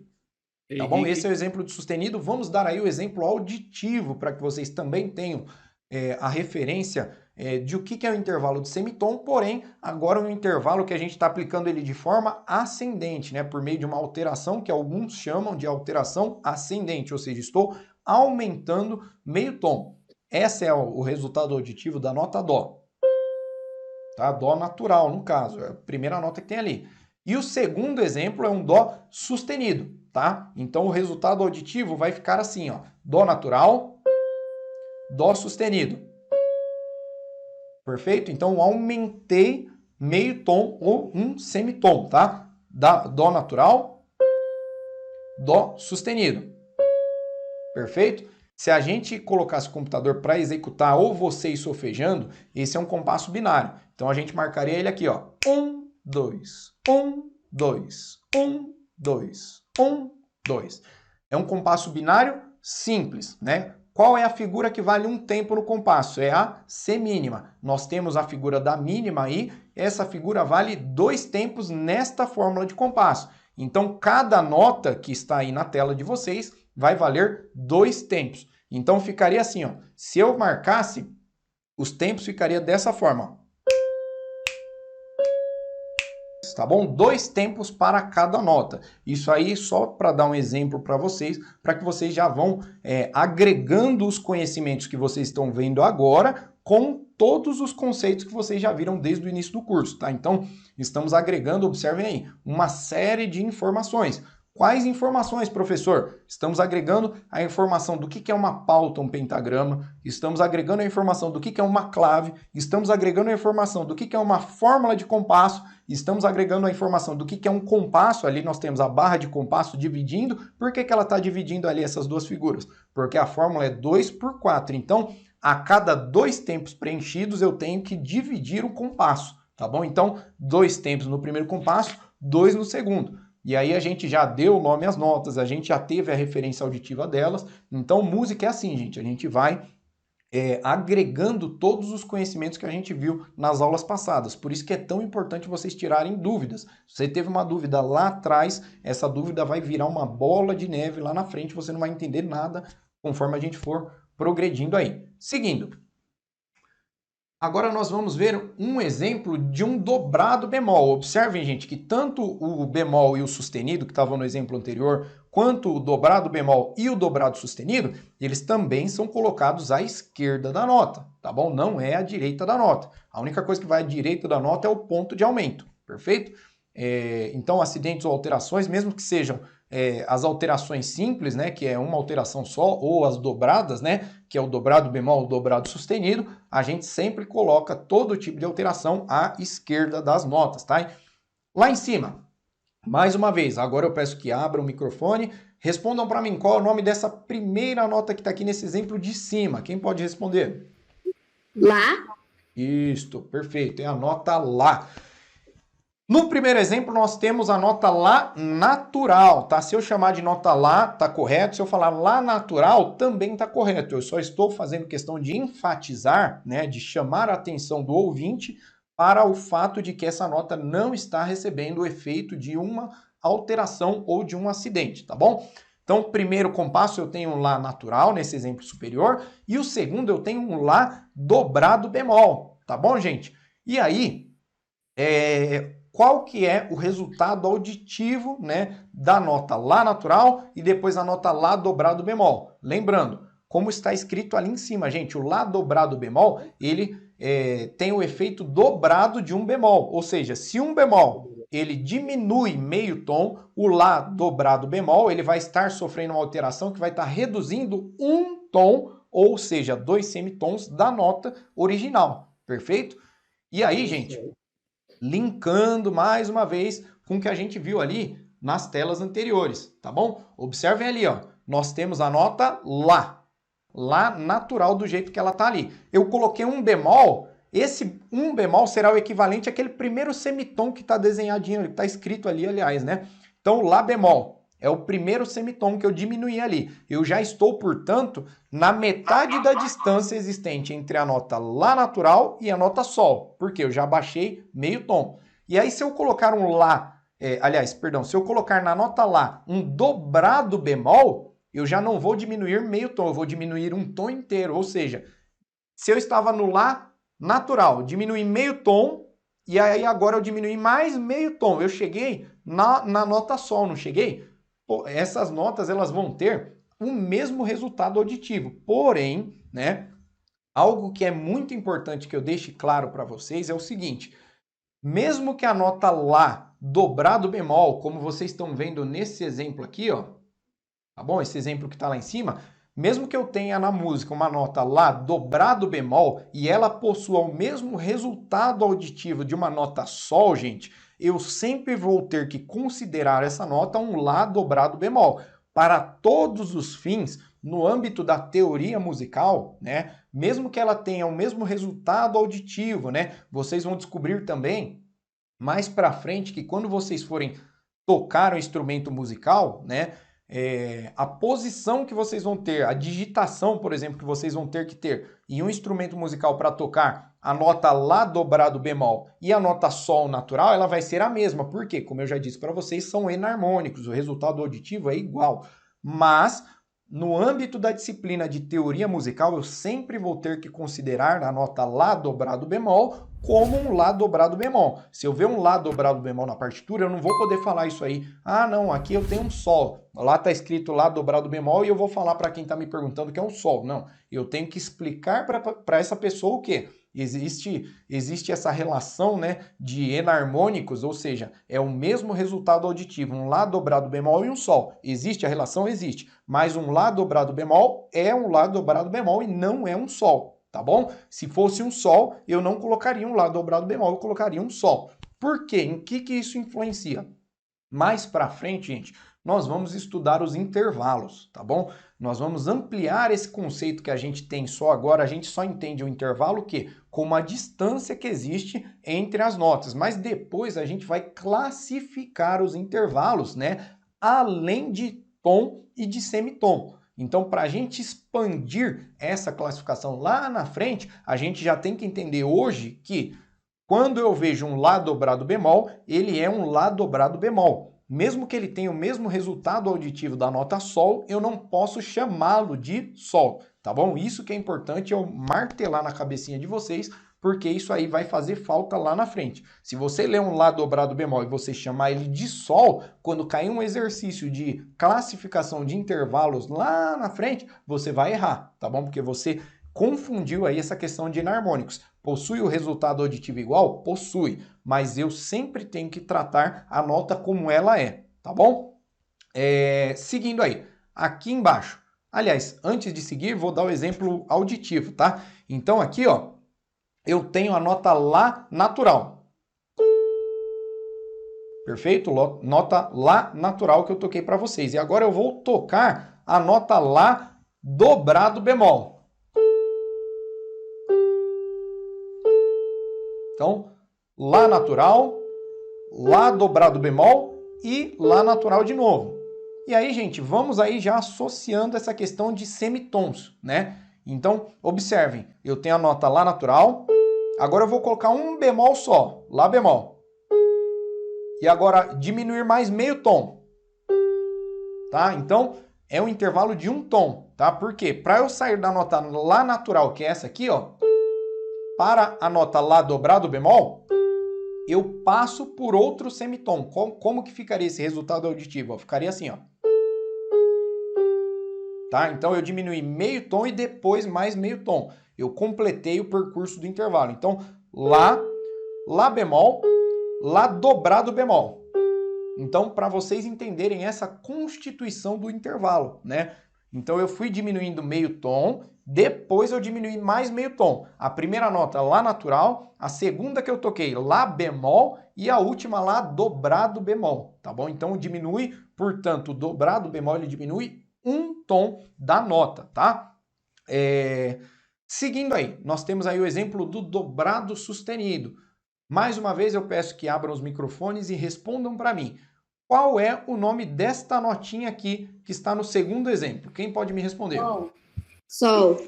Tá bom? Esse é o exemplo de sustenido. Vamos dar aí o exemplo auditivo para que vocês também tenham a referência de o que é o intervalo de semitom, porém, agora um intervalo que a gente está aplicando ele de forma ascendente, né? Por meio de uma alteração que alguns chamam de alteração ascendente, ou seja, estou aumentando meio tom. Esse é o resultado auditivo da nota dó. Tá? Dó natural, no caso, é a primeira nota que tem ali. E o segundo exemplo é um dó sustenido, tá? Então o resultado auditivo vai ficar assim, ó. Dó natural, dó sustenido. Perfeito? Então eu aumentei meio tom ou um semitom, tá? Dó natural, dó sustenido. Perfeito? Se a gente colocasse o computador para executar ou você solfejando, esse é um compasso binário. Então a gente marcaria ele aqui, ó. 1, 2, 1, 2, 1, 2, 1, 2. É um compasso binário simples, né? Qual é a figura que vale um tempo no compasso? É a semínima. Nós temos a figura da mínima aí. Essa figura vale 2 tempos nesta fórmula de compasso. Então cada nota que está aí na tela de vocês vai valer 2 tempos. Então ficaria assim, ó. Se eu marcasse, os tempos ficaria dessa forma. Tá bom? 2 tempos para cada nota. Isso aí só para dar um exemplo para vocês, para que vocês já vão agregando os conhecimentos que vocês estão vendo agora com todos os conceitos que vocês já viram desde o início do curso, tá? Então, estamos agregando, observem aí, uma série de informações. Quais informações, professor? Estamos agregando a informação do que é uma pauta, um pentagrama, estamos agregando a informação do que é uma clave, estamos agregando a informação do que é uma fórmula de compasso, estamos agregando a informação do que é um compasso, ali nós temos a barra de compasso dividindo. Por que ela está dividindo ali essas duas figuras? Porque a fórmula é 2 por 4, então a cada 2 tempos preenchidos eu tenho que dividir o compasso, tá bom? Então 2 tempos no primeiro compasso, 2 no segundo. E aí a gente já deu o nome às notas, a gente já teve a referência auditiva delas. Então, música é assim, gente. A gente vai agregando todos os conhecimentos que a gente viu nas aulas passadas. Por isso que é tão importante vocês tirarem dúvidas. Se você teve uma dúvida lá atrás, essa dúvida vai virar uma bola de neve lá na frente. Você não vai entender nada conforme a gente for progredindo aí. Seguindo. Agora nós vamos ver um exemplo de um dobrado bemol. Observem, gente, que tanto o bemol e o sustenido, que estavam no exemplo anterior, quanto o dobrado bemol e o dobrado sustenido, eles também são colocados à esquerda da nota, tá bom? Não é à direita da nota. A única coisa que vai à direita da nota é o ponto de aumento, perfeito? Então, acidentes ou alterações, mesmo que sejam as alterações simples, né, que é uma alteração só, ou as dobradas, né, que é o dobrado bemol, o dobrado sustenido, a gente sempre coloca todo tipo de alteração à esquerda das notas, tá? Lá em cima, mais uma vez, agora eu peço que abram o microfone, respondam para mim qual é o nome dessa primeira nota que está aqui nesse exemplo de cima. Quem pode responder? Lá. Isto, perfeito, é a nota Lá. No primeiro exemplo, nós temos a nota Lá natural, tá? Se eu chamar de nota Lá, tá correto. Se eu falar Lá natural, também tá correto. Eu só estou fazendo questão de enfatizar, né, de chamar a atenção do ouvinte para o fato de que essa nota não está recebendo o efeito de uma alteração ou de um acidente, tá bom? Então, o primeiro compasso eu tenho um Lá natural, nesse exemplo superior, e o segundo eu tenho um Lá dobrado bemol, tá bom, gente? E aí, qual que é o resultado auditivo, né, da nota Lá natural e depois a nota Lá dobrado bemol? Lembrando, como está escrito ali em cima, gente, o Lá dobrado bemol, ele tem o efeito dobrado de um bemol. Ou seja, se um bemol ele diminui meio tom, o Lá dobrado bemol ele vai estar sofrendo uma alteração que vai estar reduzindo um tom, ou seja, 2 semitons da nota original. Perfeito? E aí, gente, linkando mais uma vez com o que a gente viu ali nas telas anteriores, tá bom? Observem ali, ó, nós temos a nota Lá. Lá natural do jeito que ela tá ali. Eu coloquei um bemol, esse um bemol será o equivalente àquele primeiro semitom que está desenhadinho, que está escrito ali, aliás, né? Então, Lá bemol é o primeiro semitom que eu diminuí ali. Eu já estou, portanto, na metade da distância existente entre a nota Lá natural e a nota Sol, porque eu já baixei meio tom. E aí, se eu colocar um Lá, se eu colocar na nota Lá um dobrado bemol, eu já não vou diminuir meio tom, eu vou diminuir um tom inteiro. Ou seja, se eu estava no Lá natural, diminui meio tom, e aí agora eu diminui mais meio tom. Eu cheguei na nota Sol, não cheguei? Pô, essas notas elas vão ter o mesmo resultado auditivo. Porém, né, algo que é muito importante que eu deixe claro para vocês é o seguinte: mesmo que a nota Lá dobrado bemol, como vocês estão vendo nesse exemplo aqui, ó, tá bom? Esse exemplo que está lá em cima, mesmo que eu tenha na música uma nota Lá dobrado bemol e ela possua o mesmo resultado auditivo de uma nota Sol, gente, eu sempre vou ter que considerar essa nota um Lá dobrado bemol. Para todos os fins, no âmbito da teoria musical, né, mesmo que ela tenha o mesmo resultado auditivo, né, vocês vão descobrir também mais para frente que quando vocês forem tocar um instrumento musical, né, a posição que vocês vão ter, a digitação, por exemplo, que vocês vão ter que ter em um instrumento musical para tocar a nota Lá dobrado bemol e a nota Sol natural, ela vai ser a mesma. Por quê? Como eu já disse para vocês, são enarmônicos, o resultado auditivo é igual. Mas, no âmbito da disciplina de teoria musical, eu sempre vou ter que considerar a nota Lá dobrado bemol como um Lá dobrado bemol. Se eu ver um Lá dobrado bemol na partitura, eu não vou poder falar isso aí. Ah, não, aqui eu tenho um Sol. Lá está escrito Lá dobrado bemol e eu vou falar para quem está me perguntando que é um Sol. Não, eu tenho que explicar para essa pessoa o quê? Existe essa relação, né, de enarmônicos, ou seja, é o mesmo resultado auditivo, um Lá dobrado bemol e um Sol. Existe a relação? Existe. Mas um Lá dobrado bemol é um Lá dobrado bemol e não é um Sol, tá bom? Se fosse um Sol, eu não colocaria um Lá dobrado bemol, eu colocaria um Sol. Por quê? Em que isso influencia? Mais para frente, gente, nós vamos estudar os intervalos, tá bom? Nós vamos ampliar esse conceito que a gente tem só agora, a gente só entende o intervalo que como a distância que existe entre as notas, mas depois a gente vai classificar os intervalos, né? Além de tom e de semitom. Então, para a gente expandir essa classificação lá na frente, a gente já tem que entender hoje que quando eu vejo um Lá dobrado bemol, ele é um Lá dobrado bemol. Mesmo que ele tenha o mesmo resultado auditivo da nota Sol, eu não posso chamá-lo de Sol, tá bom? Isso que é importante eu martelar na cabecinha de vocês, porque isso aí vai fazer falta lá na frente. Se você ler um Lá dobrado bemol e você chamar ele de Sol, quando cair um exercício de classificação de intervalos lá na frente, você vai errar, tá bom? Porque você confundiu aí essa questão de enarmônicos. Possui o resultado auditivo igual? Possui, mas eu sempre tenho que tratar a nota como ela é, tá bom? Seguindo aí, aqui embaixo. Aliás, antes de seguir, vou dar o exemplo auditivo, tá? Então aqui, ó, eu tenho a nota Lá natural. Perfeito? Nota Lá natural que eu toquei para vocês. E agora eu vou tocar a nota Lá dobrado bemol. Então, Lá natural, Lá dobrado bemol e Lá natural de novo. E aí, gente, vamos aí já associando essa questão de semitons, né? Então, observem, eu tenho a nota Lá natural, agora eu vou colocar um bemol só, Lá bemol. E agora diminuir mais meio tom, tá? Então, é um intervalo de um tom, tá? Por quê? Para eu sair da nota Lá natural, que é essa aqui, ó, para a nota Lá dobrado bemol, eu passo por outro semitom. Como que ficaria esse resultado auditivo? Ó, ficaria assim, ó. Tá? Então eu diminui meio tom e depois mais meio tom. Eu completei o percurso do intervalo. Então, Lá, Lá bemol, Lá dobrado bemol. Então, para vocês entenderem essa constituição do intervalo, né? Então eu fui diminuindo meio tom, depois eu diminui mais meio tom. A primeira nota Lá natural, a segunda que eu toquei Lá bemol e a última Lá dobrado bemol, tá bom? Então diminui, portanto, o dobrado bemol ele diminui um tom da nota, tá? Seguindo aí, nós temos aí o exemplo do dobrado sustenido. Mais uma vez eu peço que abram os microfones e respondam para mim. Qual é o nome desta notinha aqui que está no segundo exemplo? Quem pode me responder? Sol.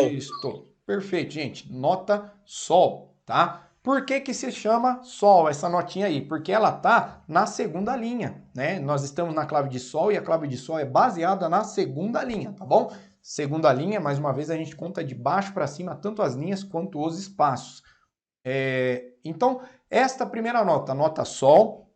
Isso. Perfeito, gente. Nota Sol, tá? Por que se chama Sol, essa notinha aí? Porque ela tá na segunda linha, né? Nós estamos na clave de Sol e a clave de Sol é baseada na segunda linha, tá bom? Segunda linha, mais uma vez, a gente conta de baixo para cima tanto as linhas quanto os espaços. Então, esta primeira nota, nota Sol,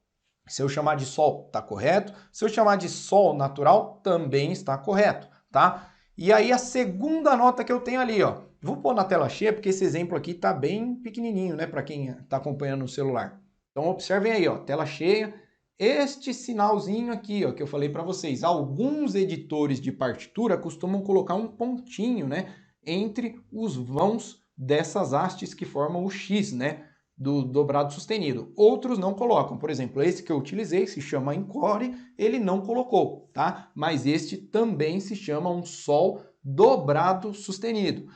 se eu chamar de Sol, tá correto. Se eu chamar de Sol natural, também está correto, tá? E aí a segunda nota que eu tenho ali, ó. Vou pôr na tela cheia, porque esse exemplo aqui tá bem pequenininho, né? Para quem está acompanhando no celular. Então, observem aí, ó, tela cheia. Este sinalzinho aqui, ó, que eu falei para vocês. Alguns editores de partitura costumam colocar um pontinho, né? Entre os vãos dessas hastes que formam o X, né? Do dobrado sustenido. Outros não colocam. Por exemplo, esse que eu utilizei se chama Encore, ele não colocou, tá? Mas este também se chama um Sol dobrado sustenido.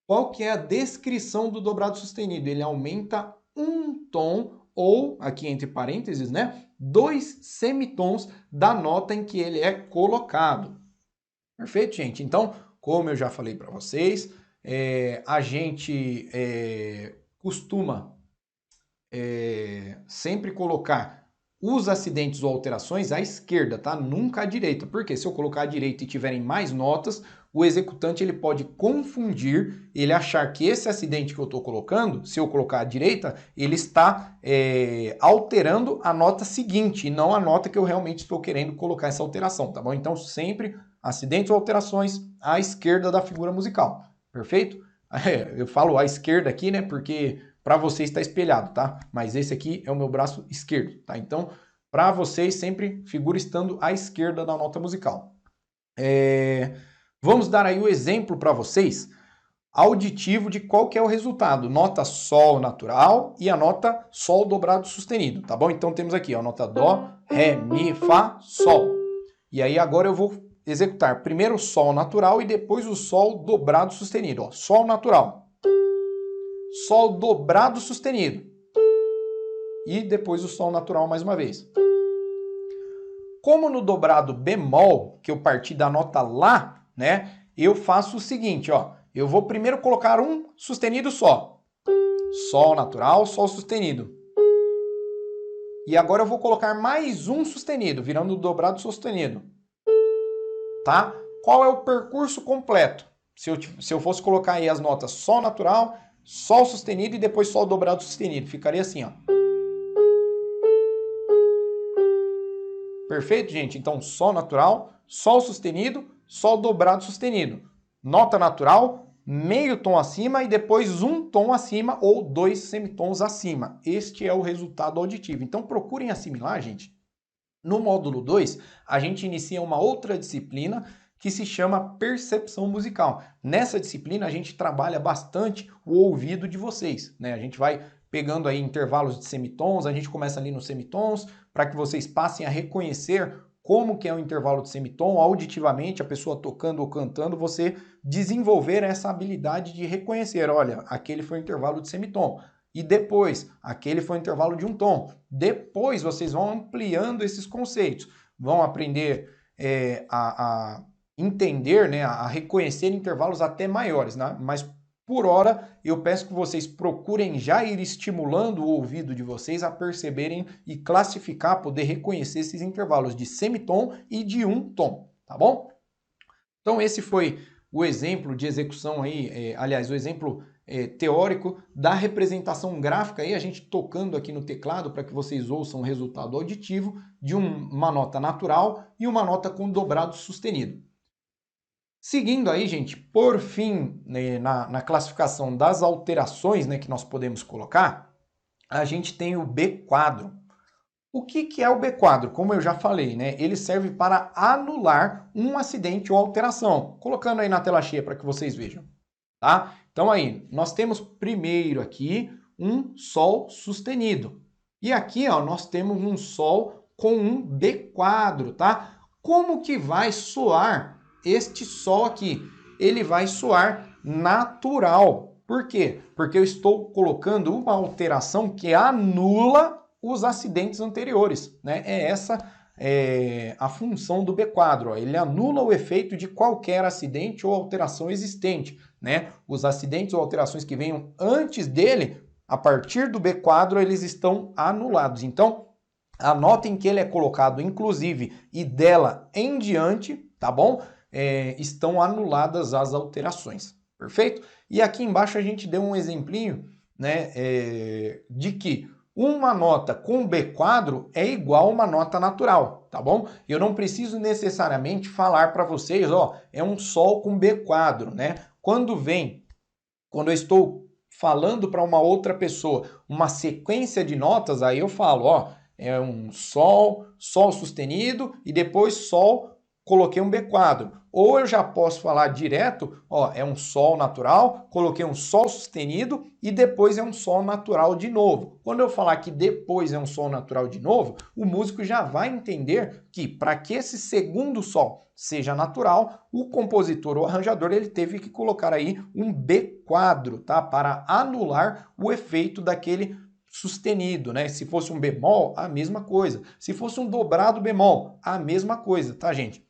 Qual que é a descrição do dobrado sustenido? Ele aumenta um tom ou, aqui entre parênteses, né? 2 semitons da nota em que ele é colocado. Perfeito, gente? Então, como eu já falei para vocês, a gente costuma sempre colocar os acidentes ou alterações à esquerda, tá? Nunca à direita. Porque se eu colocar à direita e tiverem mais notas, o executante ele pode confundir, ele achar que esse acidente que eu estou colocando, se eu colocar à direita, ele está alterando a nota seguinte, e não a nota que eu realmente estou querendo colocar essa alteração, tá bom? Então sempre acidentes ou alterações à esquerda da figura musical, perfeito? Eu falo à esquerda aqui, né? Porque para vocês está espelhado, tá? Mas esse aqui é o meu braço esquerdo, tá? Então, para vocês, sempre figura estando à esquerda da nota musical. Vamos dar aí o exemplo para vocês auditivo de qual que é o resultado. Nota Sol natural e a nota Sol dobrado sustenido, tá bom? Então temos aqui a nota Dó, Ré, Mi, Fá, Sol. E aí agora eu vou executar primeiro o Sol natural e depois o Sol dobrado sustenido. Ó, Sol natural, Sol dobrado sustenido e depois o Sol natural mais uma vez. Como no dobrado bemol, que eu parti da nota Lá, né? Eu faço o seguinte, ó. Eu vou primeiro colocar um sustenido só. Sol natural, Sol sustenido. E agora eu vou colocar mais um sustenido, virando o dobrado sustenido. Tá? Qual é o percurso completo? Se eu fosse colocar aí as notas Sol natural, Sol sustenido e depois Sol dobrado sustenido, ficaria assim, ó. Perfeito, gente? Então, Sol natural, Sol sustenido, Sol dobrado sustenido. Nota natural, meio tom acima e depois um tom acima ou 2 semitons acima. Este é o resultado auditivo. Então, procurem assimilar, gente. No módulo 2, a gente inicia uma outra disciplina que se chama percepção musical. Nessa disciplina, a gente trabalha bastante o ouvido de vocês, né? A gente vai pegando aí intervalos de semitons, a gente começa ali nos semitons, para que vocês passem a reconhecer como que é o intervalo de semitom, auditivamente, a pessoa tocando ou cantando, você desenvolver essa habilidade de reconhecer, olha, aquele foi o intervalo de semitom. E depois, aquele foi o intervalo de um tom. Depois, vocês vão ampliando esses conceitos. Vão aprender a entender, né, a reconhecer intervalos até maiores, né? Mas por hora, eu peço que vocês procurem já ir estimulando o ouvido de vocês a perceberem e classificar, poder reconhecer esses intervalos de semitom e de um tom, tá bom? Então esse foi o exemplo de execução aí, aliás, o exemplo teórico da representação gráfica aí, a gente tocando aqui no teclado para que vocês ouçam o resultado auditivo de uma nota natural e uma nota com dobrado sustenido. Seguindo aí, gente, por fim, né, na classificação das alterações, né, que nós podemos colocar, a gente tem o B quadro. O que é o B quadro? Como eu já falei, né, ele serve para anular um acidente ou alteração. Colocando aí na tela cheia para que vocês vejam. Tá? Então aí, nós temos primeiro aqui um Sol sustenido. E aqui, ó, nós temos um Sol com um B quadro, tá? Como que vai soar este Sol aqui? Ele vai soar natural. Por quê? Porque eu estou colocando uma alteração que anula os acidentes anteriores, né? Essa a função do B quadro. Ó. Ele anula o efeito de qualquer acidente ou alteração existente, né? Os acidentes ou alterações que venham antes dele, a partir do B quadro, eles estão anulados. Então, anotem que ele é colocado, inclusive, e dela em diante, tá bom? Estão anuladas as alterações, perfeito? E aqui embaixo a gente deu um exemplinho, né, de que uma nota com B quadro é igual a uma nota natural, tá bom? Eu não preciso necessariamente falar para vocês, ó, é um Sol com B quadro, né? Quando eu estou falando para uma outra pessoa uma sequência de notas, aí eu falo, ó, é um Sol, Sol sustenido e depois Sol, coloquei um B quadro. Ou eu já posso falar direto, ó, é um Sol natural, coloquei um Sol sustenido e depois é um Sol natural de novo. Quando eu falar que depois é um Sol natural de novo, o músico já vai entender que para que esse segundo Sol seja natural, o compositor ou arranjador ele teve que colocar aí um B quadro, tá? Para anular o efeito daquele sustenido, né? Se fosse um bemol, a mesma coisa. Se fosse um dobrado bemol, a mesma coisa, tá, gente?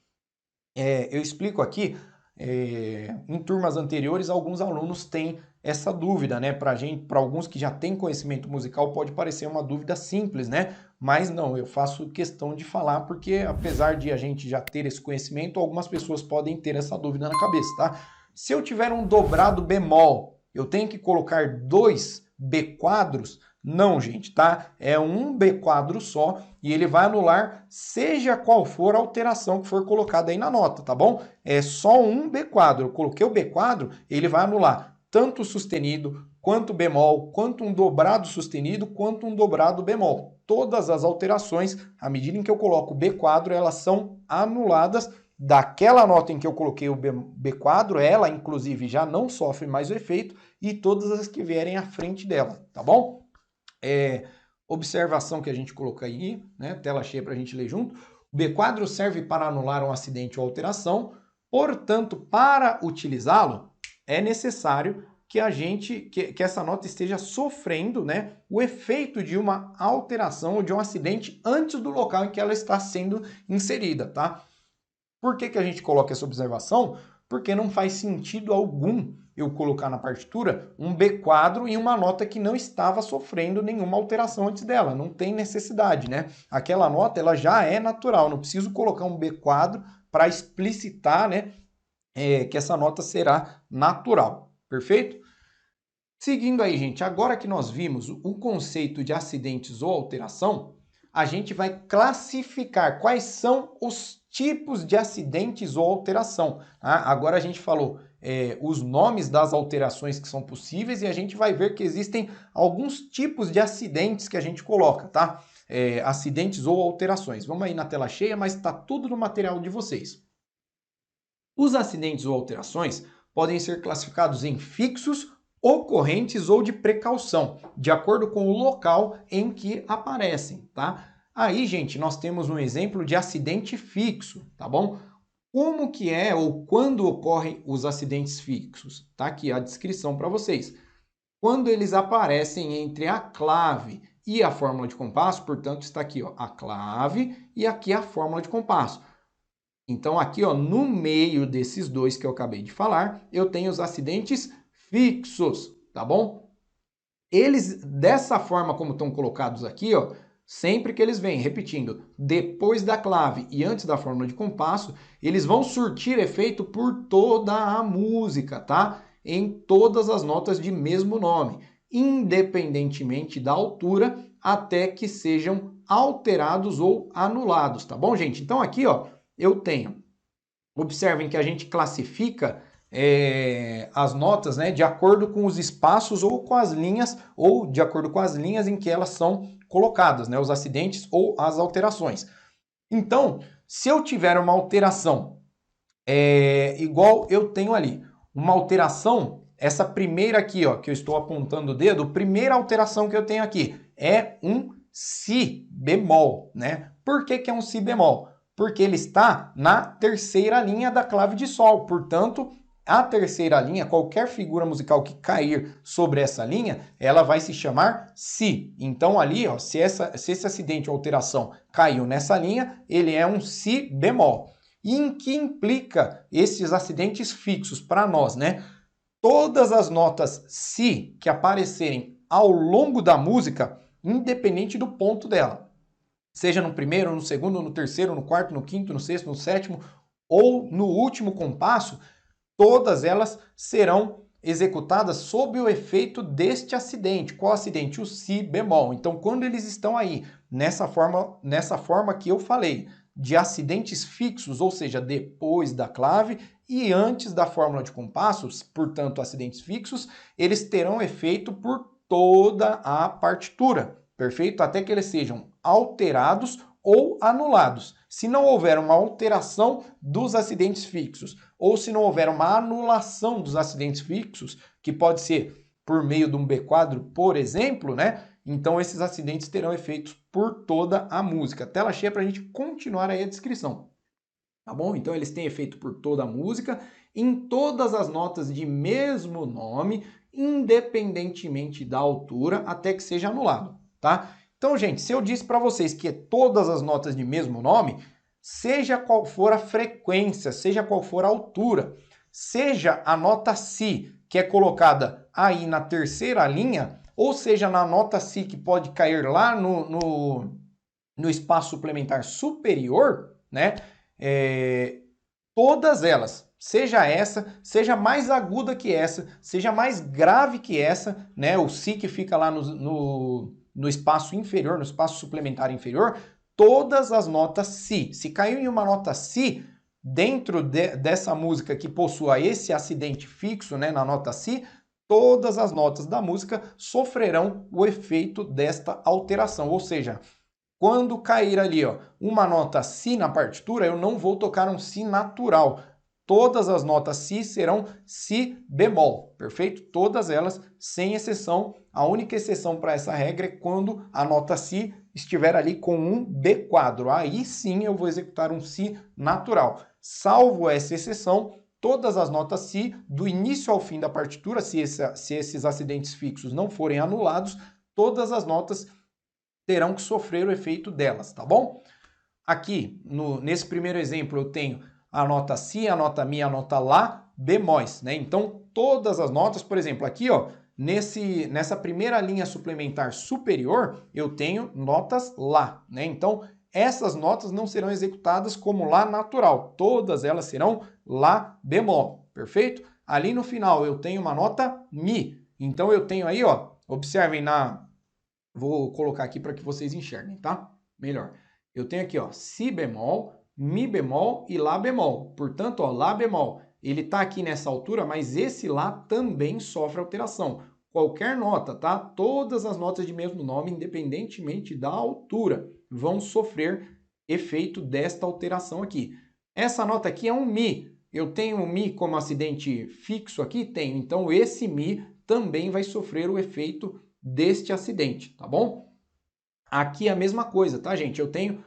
Eu explico aqui, em turmas anteriores, alguns alunos têm essa dúvida, né? Para alguns que já têm conhecimento musical, pode parecer uma dúvida simples, né? Mas não, eu faço questão de falar, porque apesar de a gente já ter esse conhecimento, algumas pessoas podem ter essa dúvida na cabeça, tá? Se eu tiver um dobrado bemol, eu tenho que colocar 2 B quadros? Não, gente, tá? É um B quadro só e ele vai anular seja qual for a alteração que for colocada aí na nota, tá bom? É só um B quadro. Eu coloquei o B quadro, ele vai anular tanto sustenido, quanto bemol, quanto um dobrado sustenido, quanto um dobrado bemol. Todas as alterações, à medida em que eu coloco o B quadro, elas são anuladas daquela nota em que eu coloquei o B quadro, ela inclusive já não sofre mais o efeito, e todas as que vierem à frente dela, tá bom? Observação que a gente colocou aí, né? Tela cheia para a gente ler junto. O B quadro serve para anular um acidente ou alteração, portanto, para utilizá-lo, é necessário que que essa nota esteja sofrendo, né, o efeito de uma alteração ou de um acidente antes do local em que ela está sendo inserida, tá? Por que a gente coloca essa observação? Porque não faz sentido algum eu colocar na partitura um B quadro em uma nota que não estava sofrendo nenhuma alteração antes dela. Não tem necessidade, né? Aquela nota ela já é natural, não preciso colocar um B quadro para explicitar, né, que essa nota será natural. Perfeito? Seguindo aí, gente, agora que nós vimos o conceito de acidentes ou alteração, a gente vai classificar quais são os tipos de acidentes ou alteração. Tá? Agora a gente falou os nomes das alterações que são possíveis e a gente vai ver que existem alguns tipos de acidentes que a gente coloca, tá? Acidentes ou alterações. Vamos aí na tela cheia, mas está tudo no material de vocês. Os acidentes ou alterações podem ser classificados em fixos, ocorrentes ou de precaução, de acordo com o local em que aparecem, tá? Aí, gente, nós temos um exemplo de acidente fixo, tá bom? Como que é ou quando ocorrem os acidentes fixos? Tá aqui a descrição para vocês. Quando eles aparecem entre a clave e a fórmula de compasso, portanto, está aqui, ó, a clave e aqui a fórmula de compasso. Então, aqui, ó, no meio desses dois que eu acabei de falar, eu tenho os acidentes fixos, tá bom? Eles, dessa forma como estão colocados aqui, ó, sempre que eles vêm, repetindo, depois da clave e antes da fórmula de compasso, eles vão surtir efeito por toda a música, tá? Em todas as notas de mesmo nome, independentemente da altura, até que sejam alterados ou anulados, tá bom, gente? Então aqui, ó, eu tenho, observem que a gente classifica as notas, né, de acordo com os espaços ou com as linhas, ou de acordo com as linhas em que elas são colocadas, né, os acidentes ou as alterações. Então, se eu tiver uma alteração igual eu tenho ali, uma alteração, essa primeira aqui, ó, que eu estou apontando o dedo, a primeira alteração que eu tenho aqui é um si bemol, né? Por que é um si bemol? Porque ele está na terceira linha da clave de sol, portanto, a terceira linha, qualquer figura musical que cair sobre essa linha, ela vai se chamar si. Então ali, ó, se esse acidente ou alteração caiu nessa linha, ele é um si bemol. E em que implica esses acidentes fixos para nós, né? Todas as notas si que aparecerem ao longo da música, independente do ponto dela, seja no primeiro, no segundo, no terceiro, no quarto, no quinto, no sexto, no sétimo ou no último compasso, todas elas serão executadas sob o efeito deste acidente. Qual acidente? O si bemol. Então, quando eles estão aí nessa forma que eu falei, de acidentes fixos, ou seja, depois da clave e antes da fórmula de compassos, portanto, acidentes fixos, eles terão efeito por toda a partitura, perfeito? Até que eles sejam alterados ou anulados. Se não houver uma alteração dos acidentes fixos, ou se não houver uma anulação dos acidentes fixos, que pode ser por meio de um B quadro, por exemplo, né? Então esses acidentes terão efeitos por toda a música. Tela cheia para a gente continuar aí a descrição. Tá bom? Então eles têm efeito por toda a música, em todas as notas de mesmo nome, independentemente da altura, até que seja anulado, tá? Então, gente, se eu disse para vocês que todas as notas de mesmo nome, seja qual for a frequência, seja qual for a altura, seja a nota si, que é colocada aí na terceira linha, ou seja na nota si que pode cair lá no espaço suplementar superior, né? Todas elas, seja essa, seja mais aguda que essa, seja mais grave que essa, né? O si que fica lá no espaço inferior, no espaço suplementar inferior, todas as notas si. Se caiu em uma nota si, dentro dessa música que possua esse acidente fixo, né, na nota si, todas as notas da música sofrerão o efeito desta alteração. Ou seja, quando cair ali, ó, uma nota Si na partitura, eu não vou tocar um Si natural. Todas as notas Si serão Si bemol, perfeito? Todas elas, sem exceção. A única exceção para essa regra é quando a nota Si estiver ali com um B quadro. Aí sim eu vou executar um Si natural. Salvo essa exceção, todas as notas Si, do início ao fim da partitura, se esses acidentes fixos não forem anulados, todas as notas terão que sofrer o efeito delas, tá bom? Aqui, nesse primeiro exemplo, eu tenho a nota Si, a nota Mi, a nota Lá, bemóis, né? Então, todas as notas, por exemplo, aqui, ó, nessa primeira linha suplementar superior, eu tenho notas Lá, né? Então, essas notas não serão executadas como Lá natural, todas elas serão Lá bemol, perfeito? Ali no final eu tenho uma nota Mi, então eu tenho aí, ó, observem vou colocar aqui para que vocês enxerguem, tá? Melhor. Eu tenho aqui, ó, Si bemol, Mi bemol e Lá bemol. Portanto, ó, Lá bemol, ele tá aqui nessa altura, mas esse Lá também sofre alteração. Qualquer nota, tá? Todas as notas de mesmo nome, independentemente da altura, vão sofrer efeito desta alteração aqui. Essa nota aqui é um Mi. Eu tenho um Mi como acidente fixo aqui? Tenho. Então, esse Mi também vai sofrer o efeito deste acidente, tá bom? Aqui é a mesma coisa, tá, gente? Eu tenho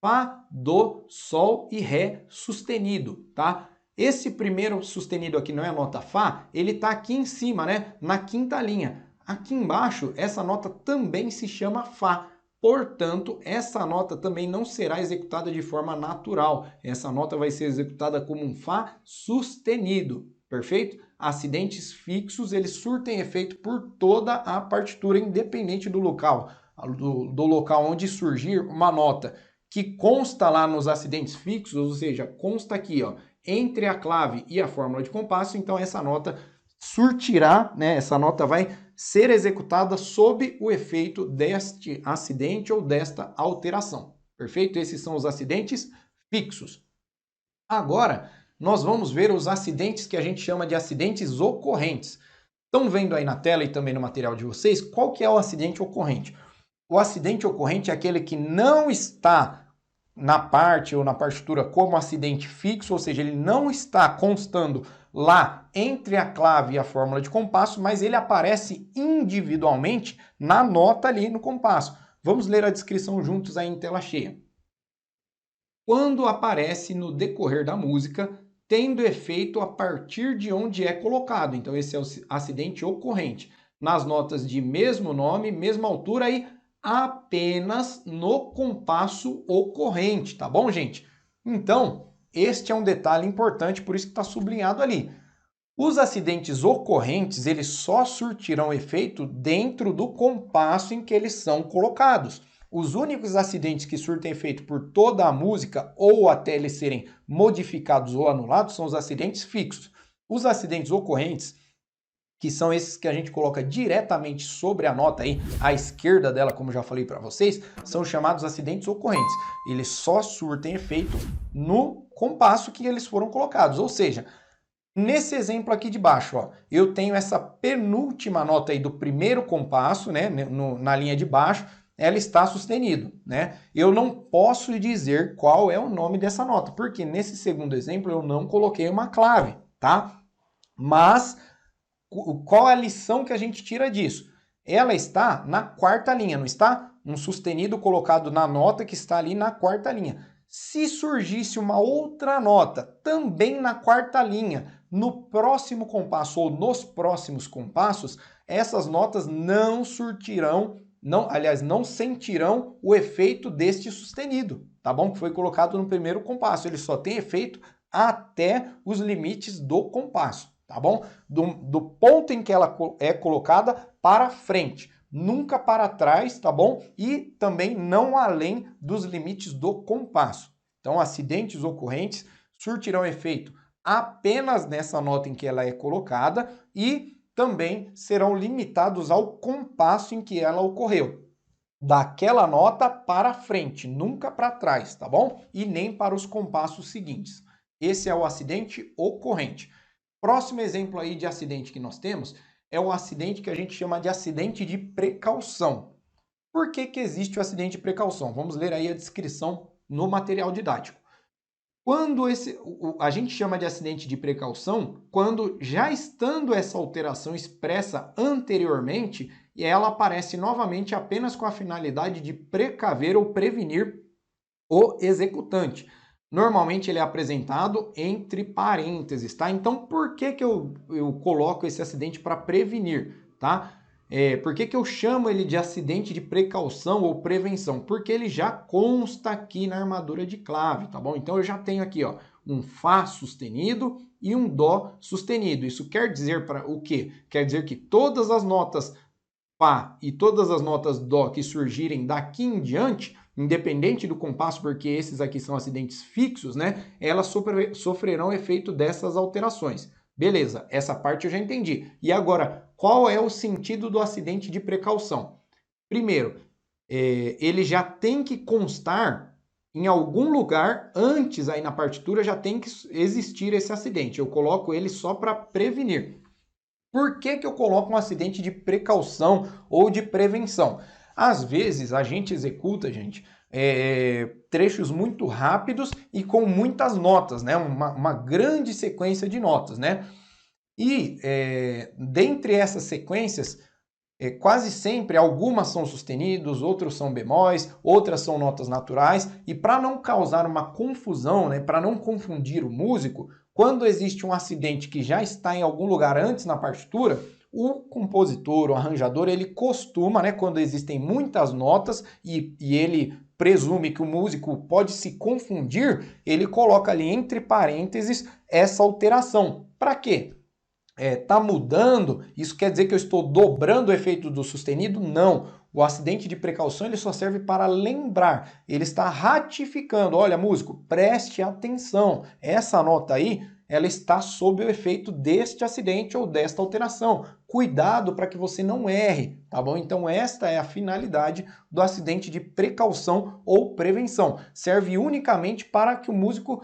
Fá, Dó, Sol e Ré sustenido, tá? Esse primeiro sustenido aqui não é a nota Fá, ele tá aqui em cima, né? Na quinta linha. Aqui embaixo, essa nota também se chama Fá. Portanto, essa nota também não será executada de forma natural. Essa nota vai ser executada como um Fá sustenido, perfeito? Acidentes fixos, eles surtem efeito por toda a partitura, independente do local, do local onde surgir uma nota que consta lá nos acidentes fixos, ou seja, consta aqui, ó, entre a clave e a fórmula de compasso, então essa nota surtirá, né, essa nota vai ser executada sob o efeito deste acidente ou desta alteração, perfeito? Esses são os acidentes fixos. Agora, nós vamos ver os acidentes que a gente chama de acidentes ocorrentes. Estão vendo aí na tela e também no material de vocês qual que é o acidente ocorrente? O acidente ocorrente é aquele que não está na parte ou na partitura como acidente fixo, ou seja, ele não está constando lá entre a clave e a fórmula de compasso, mas ele aparece individualmente na nota ali no compasso. Vamos ler a descrição juntos aí em tela cheia. Quando aparece no decorrer da música, tendo efeito a partir de onde é colocado. Então, esse é o acidente ocorrente. Nas notas de mesmo nome, mesma altura e apenas no compasso ocorrente, tá bom, gente? Então, este é um detalhe importante, por isso que está sublinhado ali. Os acidentes ocorrentes, eles só surtirão efeito dentro do compasso em que eles são colocados. Os únicos acidentes que surtem efeito por toda a música ou até eles serem modificados ou anulados são os acidentes fixos. Os acidentes ocorrentes, que são esses que a gente coloca diretamente sobre a nota aí, à esquerda dela, como já falei para vocês, são chamados acidentes ocorrentes. Eles só surtem efeito no compasso que eles foram colocados, ou seja, nesse exemplo aqui de baixo, ó, eu tenho essa penúltima nota aí do primeiro compasso, né, na linha de baixo, ela está sustenido, né? Eu não posso dizer qual é o nome dessa nota, porque nesse segundo exemplo eu não coloquei uma clave, tá? Mas qual é a lição que a gente tira disso? Ela está na quarta linha, não está? Um sustenido colocado na nota que está ali na quarta linha. Se surgisse uma outra nota também na quarta linha, no próximo compasso ou nos próximos compassos, essas notas não surtirão, não sentirão o efeito deste sustenido, tá bom? Que foi colocado no primeiro compasso. Ele só tem efeito até os limites do compasso, tá bom? Do ponto em que ela é colocada para frente, nunca para trás, tá bom? E também não além dos limites do compasso. Então, acidentes ocorrentes surtirão efeito apenas nessa nota em que ela é colocada e também serão limitados ao compasso em que ela ocorreu. Daquela nota para frente, nunca para trás, tá bom? E nem para os compassos seguintes. Esse é o acidente ocorrente. Próximo exemplo aí de acidente que nós temos é o acidente que a gente chama de acidente de precaução. Por que que existe o acidente de precaução? Vamos ler aí a descrição no material didático. Quando a gente chama de acidente de precaução, quando já estando essa alteração expressa anteriormente, e ela aparece novamente apenas com a finalidade de precaver ou prevenir o executante. Normalmente ele é apresentado entre parênteses, tá? Então por que que eu coloco esse acidente para prevenir, tá? Por que que eu chamo ele de acidente de precaução ou prevenção? Porque ele já consta aqui na armadura de clave, tá bom? Então eu já tenho aqui, ó, um Fá sustenido e um Dó sustenido. Isso quer dizer para o quê? Quer dizer que todas as notas Fá e todas as notas Dó que surgirem daqui em diante, independente do compasso, porque esses aqui são acidentes fixos, né? Elas sofrerão efeito dessas alterações. Beleza, essa parte eu já entendi. E agora, qual é o sentido do acidente de precaução? Primeiro, ele já tem que constar em algum lugar, antes aí na partitura, já tem que existir esse acidente. Eu coloco ele só para prevenir. Por que que eu coloco um acidente de precaução ou de prevenção? Às vezes a gente executa, gente, trechos muito rápidos e com muitas notas, né? Uma grande sequência de notas, né? E dentre essas sequências, quase sempre algumas são sustenidos, outros são bemóis, outras são notas naturais, e para não causar uma confusão, né, para não confundir o músico, quando existe um acidente que já está em algum lugar antes na partitura, o compositor, o arranjador, ele costuma, né, quando existem muitas notas e ele presume que o músico pode se confundir, ele coloca ali entre parênteses essa alteração. Para quê? Tá mudando, isso quer dizer que eu estou dobrando o efeito do sustenido? Não. O acidente de precaução ele só serve para lembrar. Ele está ratificando. Olha, músico, preste atenção. Essa nota aí, ela está sob o efeito deste acidente ou desta alteração. Cuidado para que você não erre, tá bom? Então esta é a finalidade do acidente de precaução ou prevenção. Serve unicamente para que o músico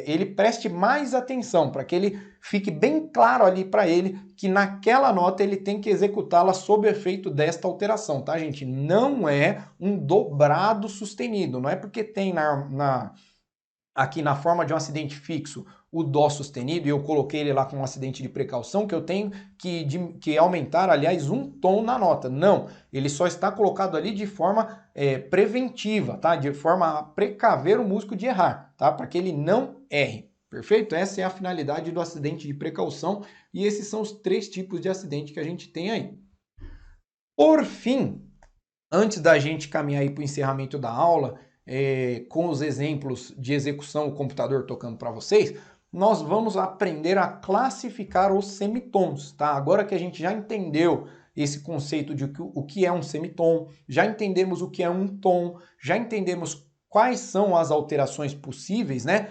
ele preste mais atenção, para que ele fique bem claro ali para ele que naquela nota ele tem que executá-la sob o efeito desta alteração, tá, gente? Não é um dobrado sustenido, não é porque tem aqui na forma de um acidente fixo o Dó sustenido e eu coloquei ele lá com um acidente de precaução que eu tenho que aumentar, aliás, um tom na nota. Não, ele só está colocado ali de forma preventiva, tá? De forma a precaver o músico de errar, tá? Para que ele não erre. Perfeito? Essa é a finalidade do acidente de precaução e esses são os 3 tipos de acidente que a gente tem aí. Por fim, antes da gente caminhar aí para o encerramento da aula, com os exemplos de execução, o computador tocando para vocês, nós vamos aprender a classificar os semitons, tá? Agora que a gente já entendeu esse conceito de o que é um semitom, já entendemos o que é um tom, já entendemos quais são as alterações possíveis, né?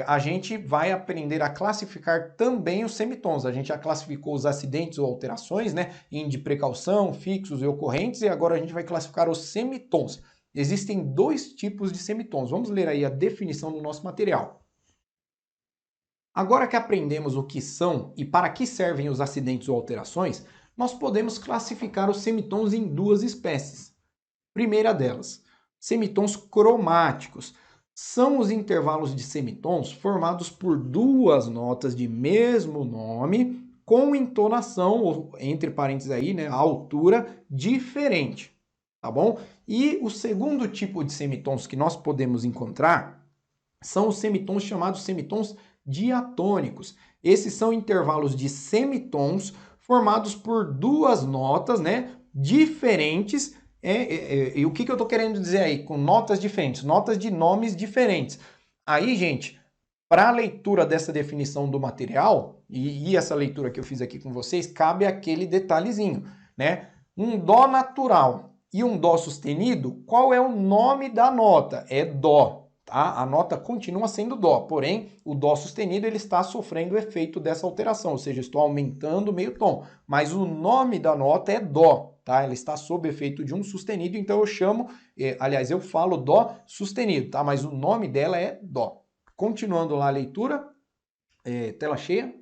A gente vai aprender a classificar também os semitons. A gente já classificou os acidentes ou alterações, né? Em de precaução, fixos e ocorrentes, e agora a gente vai classificar os semitons. Existem 2 tipos de semitons. Vamos ler aí a definição do nosso material. Agora que aprendemos o que são e para que servem os acidentes ou alterações, nós podemos classificar os semitons em 2 espécies. Primeira delas, semitons cromáticos. São os intervalos de semitons formados por 2 notas de mesmo nome com entonação, ou entre parênteses aí, né, a altura diferente, tá bom? E o segundo tipo de semitons que nós podemos encontrar são os semitons chamados semitons diatônicos. Esses são intervalos de semitons formados por 2 notas, né, diferentes. E o que eu estou querendo dizer aí? Com notas diferentes, notas de nomes diferentes. Aí, gente, para a leitura dessa definição do material, e essa leitura que eu fiz aqui com vocês, cabe aquele detalhezinho, né? Um Dó natural e um Dó sustenido, qual é o nome da nota? É Dó. Tá? A nota continua sendo Dó, porém o Dó sustenido ele está sofrendo o efeito dessa alteração, ou seja, estou aumentando o meio tom, mas o nome da nota é Dó, tá? Ela está sob efeito de um sustenido, então eu chamo, aliás, eu falo Dó sustenido, tá? Mas o nome dela é Dó. Continuando lá a leitura, tela cheia.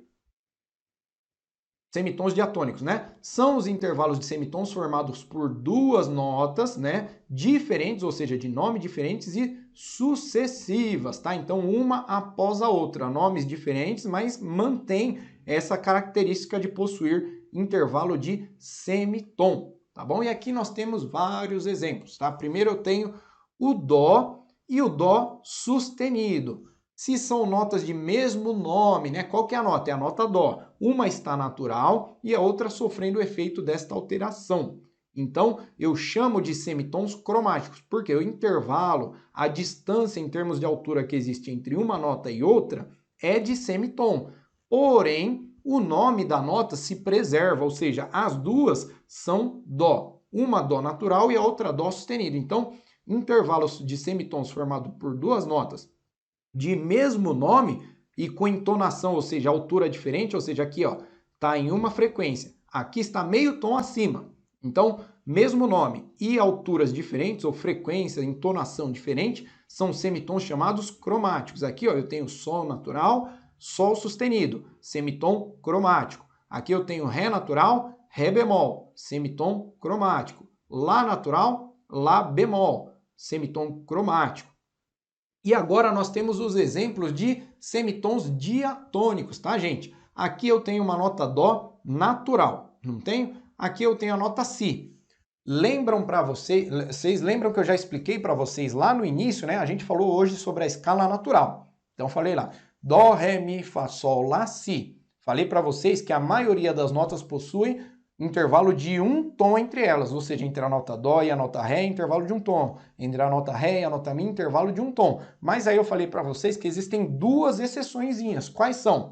semitons diatônicos, né? São os intervalos de semitons formados por duas notas, né, diferentes, ou seja, de nome diferentes e sucessivas, tá? Então, uma após a outra, nomes diferentes, mas mantém essa característica de possuir intervalo de semitom, tá bom? E aqui nós temos vários exemplos, tá? Primeiro eu tenho o dó e o dó sustenido. Se são notas de mesmo nome, né? Qual que é a nota? É a nota dó. Uma está natural e a outra sofrendo o efeito desta alteração. Então, eu chamo de semitons cromáticos, porque o intervalo, a distância em termos de altura que existe entre uma nota e outra é de semitom. Porém, o nome da nota se preserva, ou seja, as duas são dó. Uma dó natural e a outra dó sustenido. Então, intervalos de semitons formados por duas notas de mesmo nome e com entonação, ou seja, altura diferente, ou seja, aqui ó, está em uma frequência, aqui está meio tom acima. Então, mesmo nome e alturas diferentes, ou frequência, entonação diferente, são semitons chamados cromáticos. Aqui ó, eu tenho sol natural, sol sustenido, semitom cromático. Aqui eu tenho ré natural, ré bemol, semitom cromático. Lá natural, lá bemol, semitom cromático. E agora nós temos os exemplos de semitons diatônicos, tá, gente? Aqui eu tenho uma nota dó natural, não tenho? Aqui eu tenho a nota si. Lembram para vocês lembram que eu já expliquei para vocês lá no início, né? A gente falou hoje sobre a escala natural. Então falei lá, dó, ré, mi, fá, sol, lá, si. Falei para vocês que a maioria das notas possui intervalo de um tom entre elas, ou seja, entre a nota dó e a nota ré, intervalo de um tom. Entre a nota ré e a nota mi, intervalo de um tom. Mas aí eu falei para vocês que existem duas exceçõezinhas. Quais são?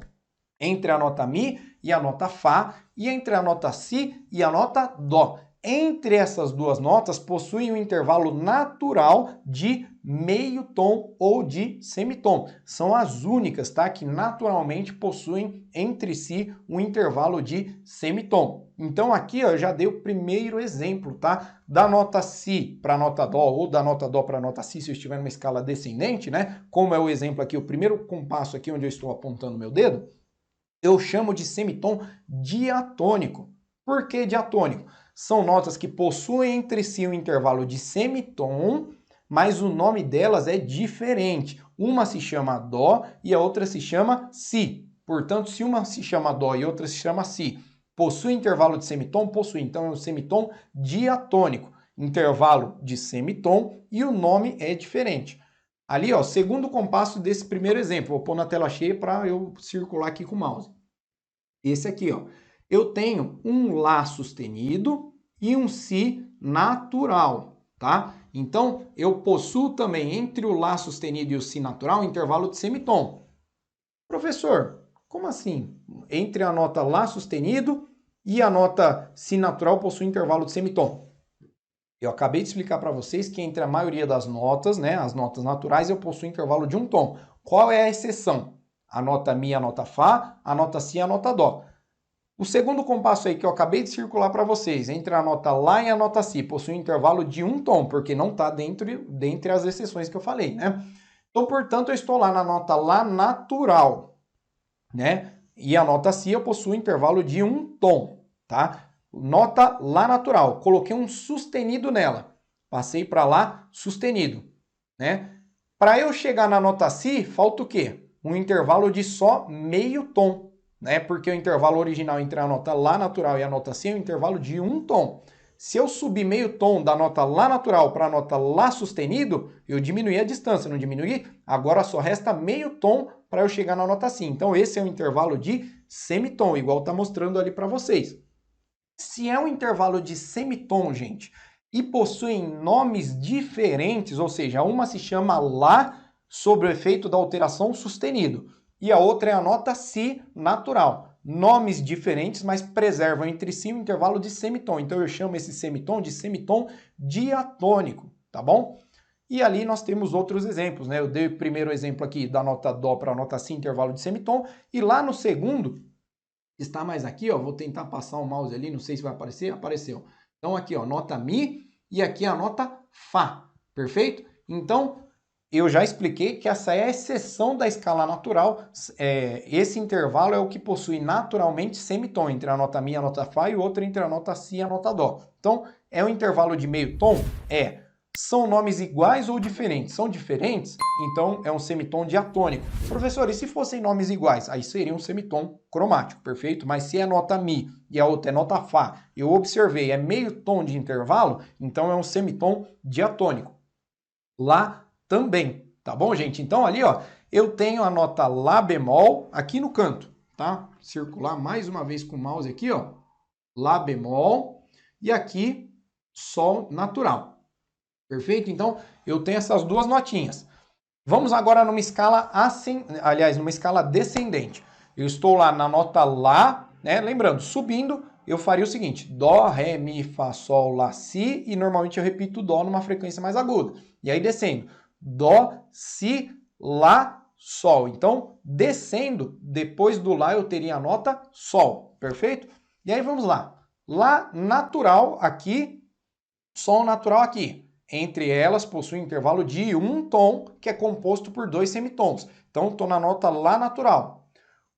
Entre a nota mi e a nota fá, e entre a nota si e a nota dó. Entre essas duas notas possuem um intervalo natural de meio tom ou de semitom. São as únicas, tá, que naturalmente possuem entre si um intervalo de semitom. Então aqui ó, eu já dei o primeiro exemplo, tá, da nota si para a nota dó ou da nota dó para a nota si se eu estiver numa escala descendente, né? Como é o exemplo aqui, o primeiro compasso aqui onde eu estou apontando meu dedo, eu chamo de semitom diatônico. Por que diatônico? São notas que possuem entre si um intervalo de semitom, mas o nome delas é diferente. Uma se chama dó e a outra se chama si. Portanto, se uma se chama dó e outra se chama si, possui intervalo de semitom? Possui. Então é um semitom diatônico. Intervalo de semitom e o nome é diferente. Ali, ó, segundo compasso desse primeiro exemplo. Vou pôr na tela cheia para eu circular aqui com o mouse. Esse aqui, ó. Eu tenho um lá sustenido e um si natural, tá? Então, eu possuo também entre o lá sustenido e o si natural um intervalo de semitom. Professor, como assim? Entre a nota lá sustenido e a nota si natural possui intervalo de semitom. Eu acabei de explicar para vocês que entre a maioria das notas, né, as notas naturais, eu possuo intervalo de um tom. Qual é a exceção? A nota mi, a nota fá, a nota si e a nota dó. O segundo compasso aí que eu acabei de circular para vocês, entre a nota lá e a nota si, possui um intervalo de um tom, porque não está dentre as exceções que eu falei, né? Então, portanto, eu estou lá na nota lá natural, né? E a nota si eu possuo um intervalo de um tom, tá? Nota lá natural, coloquei um sustenido nela, passei para lá sustenido, né? Para eu chegar na nota si, falta o quê? Um intervalo de só meio tom, né? Porque o intervalo original entre a nota lá natural e a nota si é um intervalo de um tom. Se eu subir meio tom da nota lá natural para a nota lá sustenido, eu diminuí a distância, não diminuí? Agora só resta meio tom para eu chegar na nota si. Então esse é o intervalo de semitom, igual está mostrando ali para vocês. Se é um intervalo de semitom, gente, e possuem nomes diferentes, ou seja, uma se chama lá sob o efeito da alteração sustenido, e a outra é a nota si natural. Nomes diferentes, mas preservam entre si um intervalo de semitom. Então eu chamo esse semitom de semitom diatônico, tá bom? E ali nós temos outros exemplos, né? Eu dei o primeiro exemplo aqui da nota dó para a nota si, intervalo de semitom, e lá no segundo, está mais aqui, ó, vou tentar passar o mouse ali, não sei se vai aparecer, apareceu. Então aqui, ó, nota mi e aqui a nota fá, perfeito? Então, eu já expliquei que essa é a exceção da escala natural. Esse intervalo é o que possui naturalmente semitom entre a nota Mi e a nota Fá e o outro entre a nota Si e a nota Dó. Então, é um intervalo de meio tom? É. São nomes iguais ou diferentes? São diferentes? Então, é um semitom diatônico. Professor, e se fossem nomes iguais? Aí seria um semitom cromático, perfeito? Mas se é nota Mi e a outra é nota Fá, eu observei, é meio tom de intervalo, então é um semitom diatônico. Lá também, tá bom, gente? Então, ali, ó, eu tenho a nota Lá bemol aqui no canto, tá? Circular mais uma vez com o mouse aqui, ó. Lá bemol e aqui Sol natural. Perfeito? Então, eu tenho essas duas notinhas. Vamos agora numa escala numa escala descendente. Eu estou lá na nota Lá, né? Lembrando, subindo, eu faria o seguinte: Dó, Ré, Mi, Fá, Sol, Lá, Si, e normalmente eu repito Dó numa frequência mais aguda. E aí descendo, Dó, Si, Lá, Sol. Então, descendo, depois do Lá eu teria a nota Sol, perfeito? E aí vamos lá. Lá natural aqui, Sol natural aqui. Entre elas possui um intervalo de um tom, que é composto por dois semitons. Então, estou na nota Lá natural.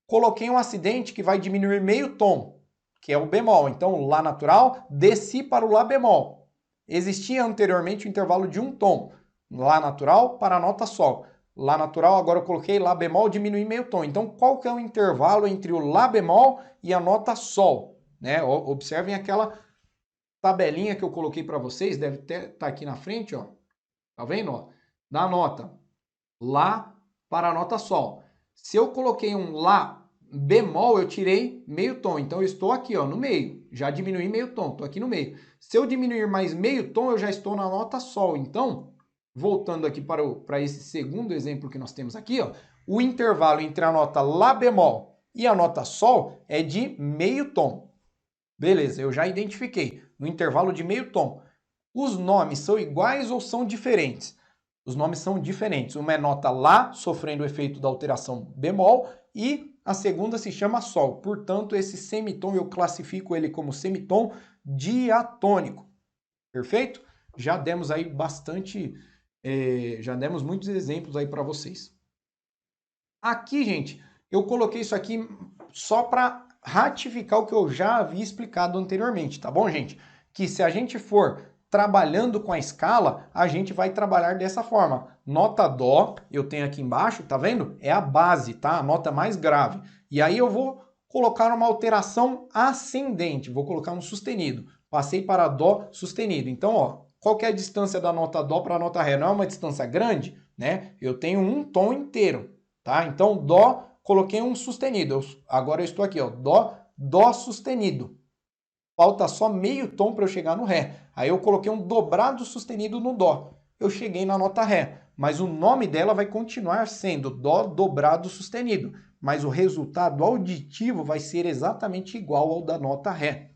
Coloquei um acidente que vai diminuir meio tom, que é o bemol. Então, Lá natural, desci para o Lá bemol. Existia anteriormente o intervalo de um tom. Lá natural para a nota Sol. Lá natural, agora eu coloquei Lá bemol, diminui meio tom. Então, qual que é o intervalo entre o Lá bemol e a nota Sol? Né? Observem aquela tabelinha que eu coloquei para vocês, deve estar aqui na frente, ó. Tá vendo, ó? Da nota Lá para a nota Sol. Se eu coloquei um Lá bemol, eu tirei meio tom. Então eu estou aqui, ó, no meio. Já diminui meio tom, estou aqui no meio. Se eu diminuir mais meio tom, eu já estou na nota Sol. Então, voltando aqui para esse segundo exemplo que nós temos aqui, ó, o intervalo entre a nota Lá bemol e a nota Sol é de meio tom. Beleza, eu já identifiquei, no intervalo de meio tom. Os nomes são iguais ou são diferentes? Os nomes são diferentes. Uma é nota Lá, sofrendo o efeito da alteração bemol, e a segunda se chama Sol. Portanto, esse semitom eu classifico ele como semitom diatônico. Perfeito? Já demos aí já demos muitos exemplos aí para vocês. Aqui, gente, eu coloquei isso aqui só para ratificar o que eu já havia explicado anteriormente, tá bom, gente? Que se a gente for trabalhando com a escala, a gente vai trabalhar dessa forma. Nota Dó, eu tenho aqui embaixo, tá vendo? É a base, tá? A nota mais grave. E aí eu vou colocar uma alteração ascendente, vou colocar um sustenido. Passei para Dó sustenido. Então, ó, qual que é a distância da nota Dó para a nota Ré? Não é uma distância grande, né? Eu tenho um tom inteiro, tá? Então, Dó, coloquei um sustenido. Agora eu estou aqui, ó, Dó sustenido. Falta só meio tom para eu chegar no Ré. Aí eu coloquei um dobrado sustenido no Dó. Eu cheguei na nota Ré, mas o nome dela vai continuar sendo Dó dobrado sustenido. Mas o resultado auditivo vai ser exatamente igual ao da nota Ré.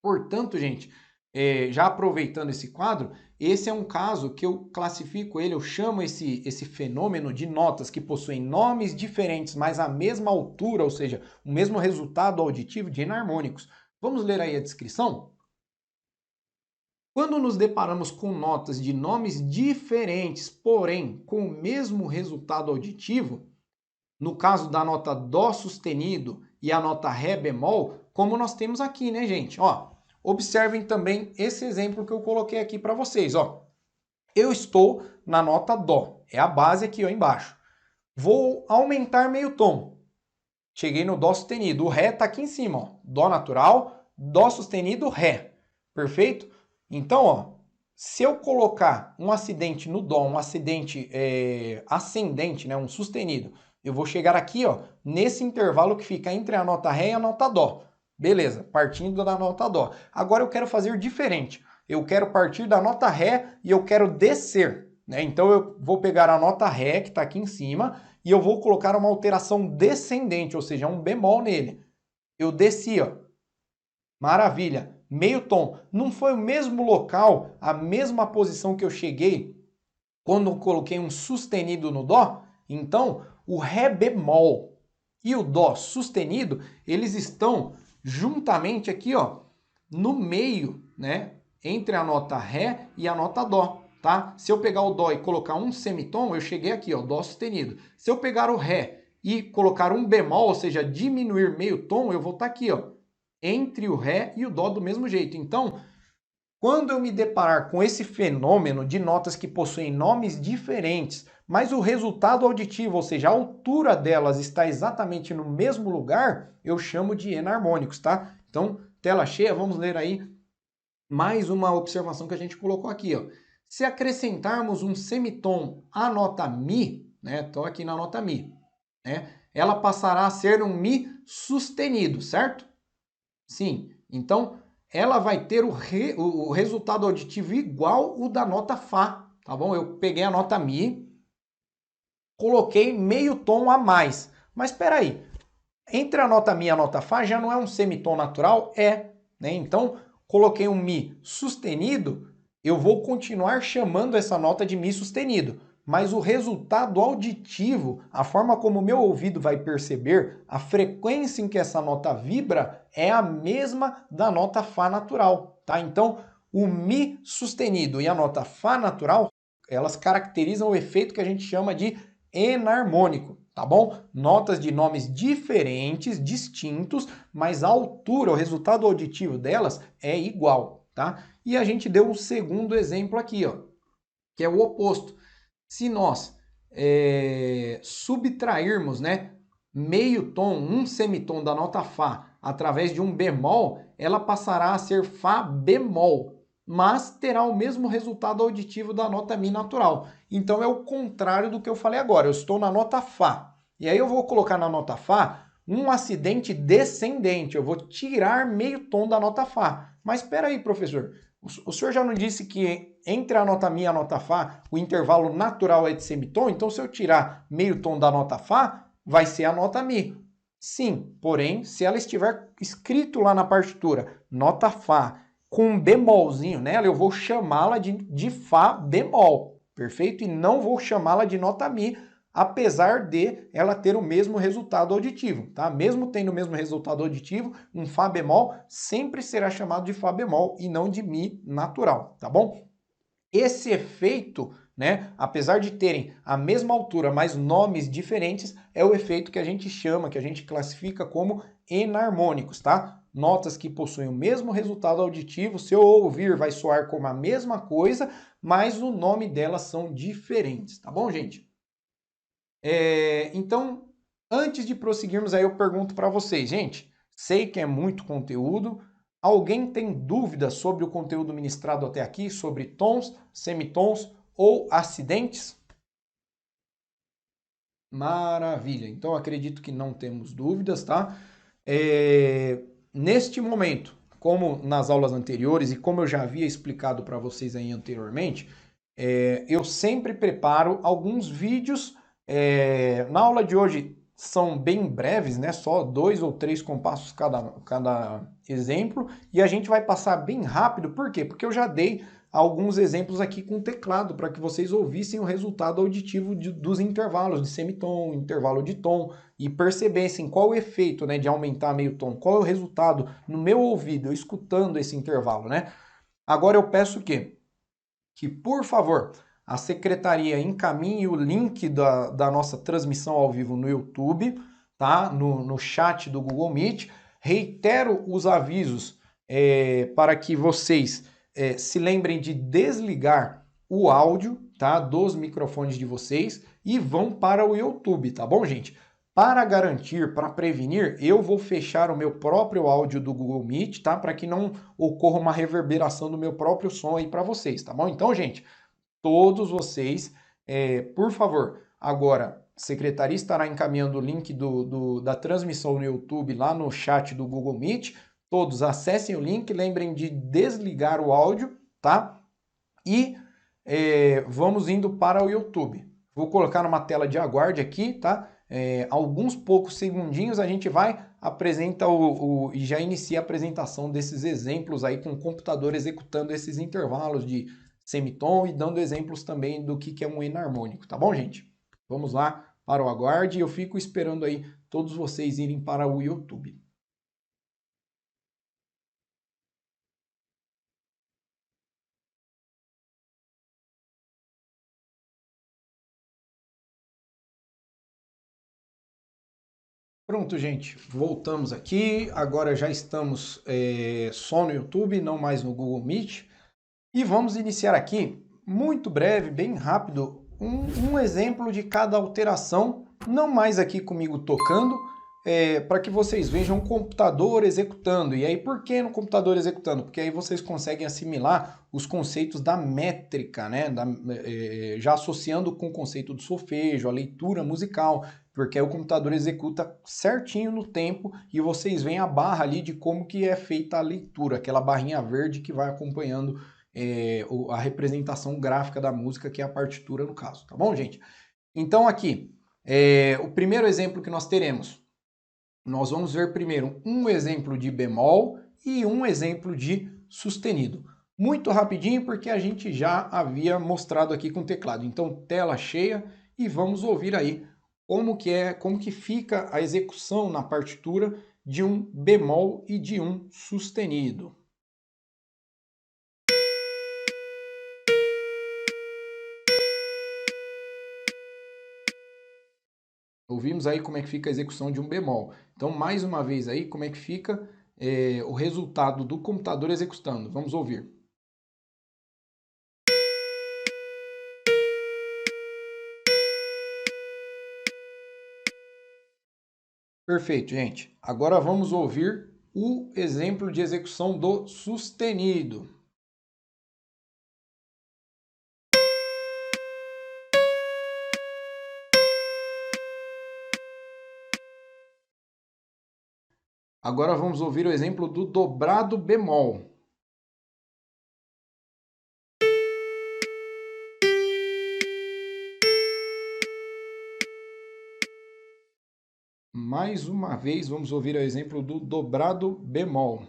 Portanto, gente, já aproveitando esse quadro, esse é um caso que eu classifico ele, eu chamo esse fenômeno de notas que possuem nomes diferentes, mas a mesma altura, ou seja, o mesmo resultado auditivo de enarmônicos. Vamos ler aí a descrição? Quando nos deparamos com notas de nomes diferentes, porém com o mesmo resultado auditivo, no caso da nota Dó sustenido e a nota Ré bemol, como nós temos aqui, né, gente? Ó, observem também esse exemplo que eu coloquei aqui para vocês, ó. Eu estou na nota Dó, é a base aqui, ó, embaixo. Vou aumentar meio tom. Cheguei no Dó sustenido, o Ré está aqui em cima, ó. Dó natural, Dó sustenido, Ré. Perfeito? Então, ó, se eu colocar um acidente no Dó, um acidente ascendente, né, um sustenido, eu vou chegar aqui, ó, nesse intervalo que fica entre a nota Ré e a nota Dó. Beleza, partindo da nota Dó. Agora eu quero fazer diferente. Eu quero partir da nota Ré e eu quero descer, né? Então eu vou pegar a nota Ré, que está aqui em cima, e eu vou colocar uma alteração descendente, ou seja, um bemol nele. Eu desci, ó. Maravilha. Meio tom. Não foi o mesmo local, a mesma posição que eu cheguei quando eu coloquei um sustenido no Dó? Então, o Ré bemol e o Dó sustenido, eles estão juntamente aqui, ó, no meio, né, entre a nota Ré e a nota Dó. tá? Se eu pegar o dó e colocar um semitom, eu cheguei aqui, ó, dó sustenido. Se eu pegar o ré e colocar um bemol, ou seja, diminuir meio tom, eu vou estar aqui, ó, entre o ré e o dó do mesmo jeito. Então, quando eu me deparar com esse fenômeno de notas que possuem nomes diferentes, mas o resultado auditivo, ou seja, a altura delas está exatamente no mesmo lugar, eu chamo de enarmônicos, tá? Então, tela cheia, vamos ler aí mais uma observação que a gente colocou aqui, ó. Se acrescentarmos um semitom à nota Mi, né? Estou aqui na nota Mi, né? Ela passará a ser um Mi sustenido, certo? Sim. Então, ela vai ter o resultado auditivo igual o da nota Fá, tá bom? Eu peguei a nota Mi, coloquei meio tom a mais. Mas espera aí, entre a nota Mi e a nota Fá já não é um semitom natural? É, né? Então, coloquei um Mi sustenido, eu vou continuar chamando essa nota de Mi sustenido. Mas o resultado auditivo, a forma como o meu ouvido vai perceber, a frequência em que essa nota vibra é a mesma da nota Fá natural, tá? Então, o Mi sustenido e a nota Fá natural, elas caracterizam o efeito que a gente chama de enarmônico, tá bom? Notas de nomes diferentes, distintos, mas a altura, o resultado auditivo delas é igual, tá? E a gente deu um segundo exemplo aqui, ó, que é o oposto. Se nós subtrairmos, né, meio tom, um semitom da nota Fá através de um bemol, ela passará a ser Fá bemol, mas terá o mesmo resultado auditivo da nota Mi natural. Então é o contrário do que eu falei agora. Eu estou na nota Fá. E aí eu vou colocar na nota Fá um acidente descendente. Eu vou tirar meio tom da nota Fá. Mas espera aí, professor. O senhor já não disse que entre a nota Mi e a nota Fá o intervalo natural é de semitom? Então, se eu tirar meio tom da nota Fá, vai ser a nota Mi. Sim, porém, se ela estiver escrito lá na partitura, nota Fá, com um bemolzinho nela, eu vou chamá-la de Fá bemol, perfeito? E não vou chamá-la de nota Mi, apesar de ela ter o mesmo resultado auditivo, tá? Mesmo tendo o mesmo resultado auditivo, um Fá bemol sempre será chamado de Fá bemol e não de Mi natural, tá bom? Esse efeito, né, apesar de terem a mesma altura, mas nomes diferentes, é o efeito que a gente chama, que a gente classifica como enarmônicos, tá? Notas que possuem o mesmo resultado auditivo, se eu ouvir vai soar como a mesma coisa, mas o nome delas são diferentes, tá bom, gente? Então, antes de prosseguirmos aí, eu pergunto para vocês, gente, sei que é muito conteúdo, alguém tem dúvidas sobre o conteúdo ministrado até aqui, sobre tons, semitons ou acidentes? Maravilha, então acredito que não temos dúvidas, tá? Neste momento, como nas aulas anteriores e como eu já havia explicado para vocês aí anteriormente, eu sempre preparo alguns vídeos. Na aula de hoje são bem breves, né? Só 2 ou 3 compassos cada exemplo, e a gente vai passar bem rápido. Por quê? Porque eu já dei alguns exemplos aqui com teclado para que vocês ouvissem o resultado auditivo dos intervalos de semitom, intervalo de tom e percebessem qual o efeito, né, de aumentar meio tom, qual é o resultado no meu ouvido, eu escutando esse intervalo, né? Agora eu peço o quê? Que, por favor, a secretaria encaminhe o link da nossa transmissão ao vivo no YouTube, tá? No chat do Google Meet. Reitero os avisos para que vocês se lembrem de desligar o áudio, tá? Dos microfones de vocês e vão para o YouTube, tá bom, gente? Para garantir, para prevenir, eu vou fechar o meu próprio áudio do Google Meet, tá? Para que não ocorra uma reverberação do meu próprio som aí para vocês, tá bom? Então, gente, todos vocês, por favor, agora, a secretaria estará encaminhando o link da transmissão no YouTube lá no chat do Google Meet. Todos acessem o link, lembrem de desligar o áudio, tá? E vamos indo para o YouTube. Vou colocar numa tela de aguarde aqui, tá? Alguns poucos segundinhos a gente vai apresenta e já inicia a apresentação desses exemplos aí com o computador executando esses intervalos de semitom e dando exemplos também do que é um enarmônico, tá bom, gente? Vamos lá para o aguarde e eu fico esperando aí todos vocês irem para o YouTube. Pronto, gente, voltamos aqui. Agora já estamos só no YouTube, não mais no Google Meet. E vamos iniciar aqui, muito breve, bem rápido, um exemplo de cada alteração, não mais aqui comigo tocando, para que vocês vejam o computador executando. E aí, por que no computador executando? Porque aí vocês conseguem assimilar os conceitos da métrica, né? Já associando com o conceito do solfejo, a leitura musical, porque aí o computador executa certinho no tempo e vocês veem a barra ali de como que é feita a leitura, aquela barrinha verde que vai acompanhando a representação gráfica da música, que é a partitura no caso, tá bom, gente? Então aqui, o primeiro exemplo que nós teremos, nós vamos ver primeiro um exemplo de bemol e um exemplo de sustenido. Muito rapidinho, porque a gente já havia mostrado aqui com o teclado. Então, tela cheia e vamos ouvir aí como que fica a execução na partitura de um bemol e de um sustenido. Ouvimos aí como é que fica a execução de um bemol. Então, mais uma vez aí, como é que fica o resultado do computador executando. Vamos ouvir. Perfeito, gente. Agora vamos ouvir o exemplo de execução do sustenido. Agora vamos ouvir o exemplo do dobrado bemol. Mais uma vez vamos ouvir o exemplo do dobrado bemol.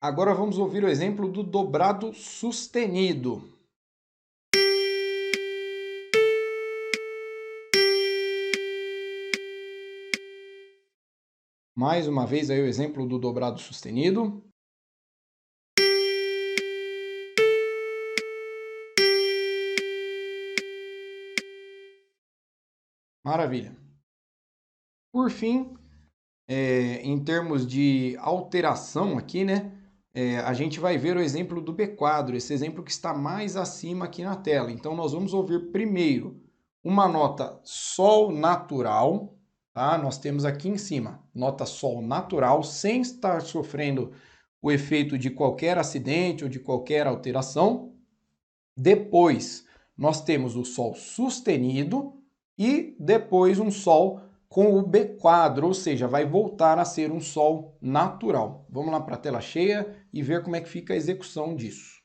Agora vamos ouvir o exemplo do dobrado sustenido. Mais uma vez aí o exemplo do dobrado sustenido. Maravilha. Por fim, em termos de alteração aqui, né? A gente vai ver o exemplo do B quadro, esse exemplo que está mais acima aqui na tela. Então, nós vamos ouvir primeiro uma nota Sol natural, tá? Nós temos aqui em cima, nota Sol natural, sem estar sofrendo o efeito de qualquer acidente ou de qualquer alteração. Depois, nós temos o Sol sustenido e depois um Sol com o B quadro, ou seja, vai voltar a ser um Sol natural. Vamos lá para a tela cheia e ver como é que fica a execução disso.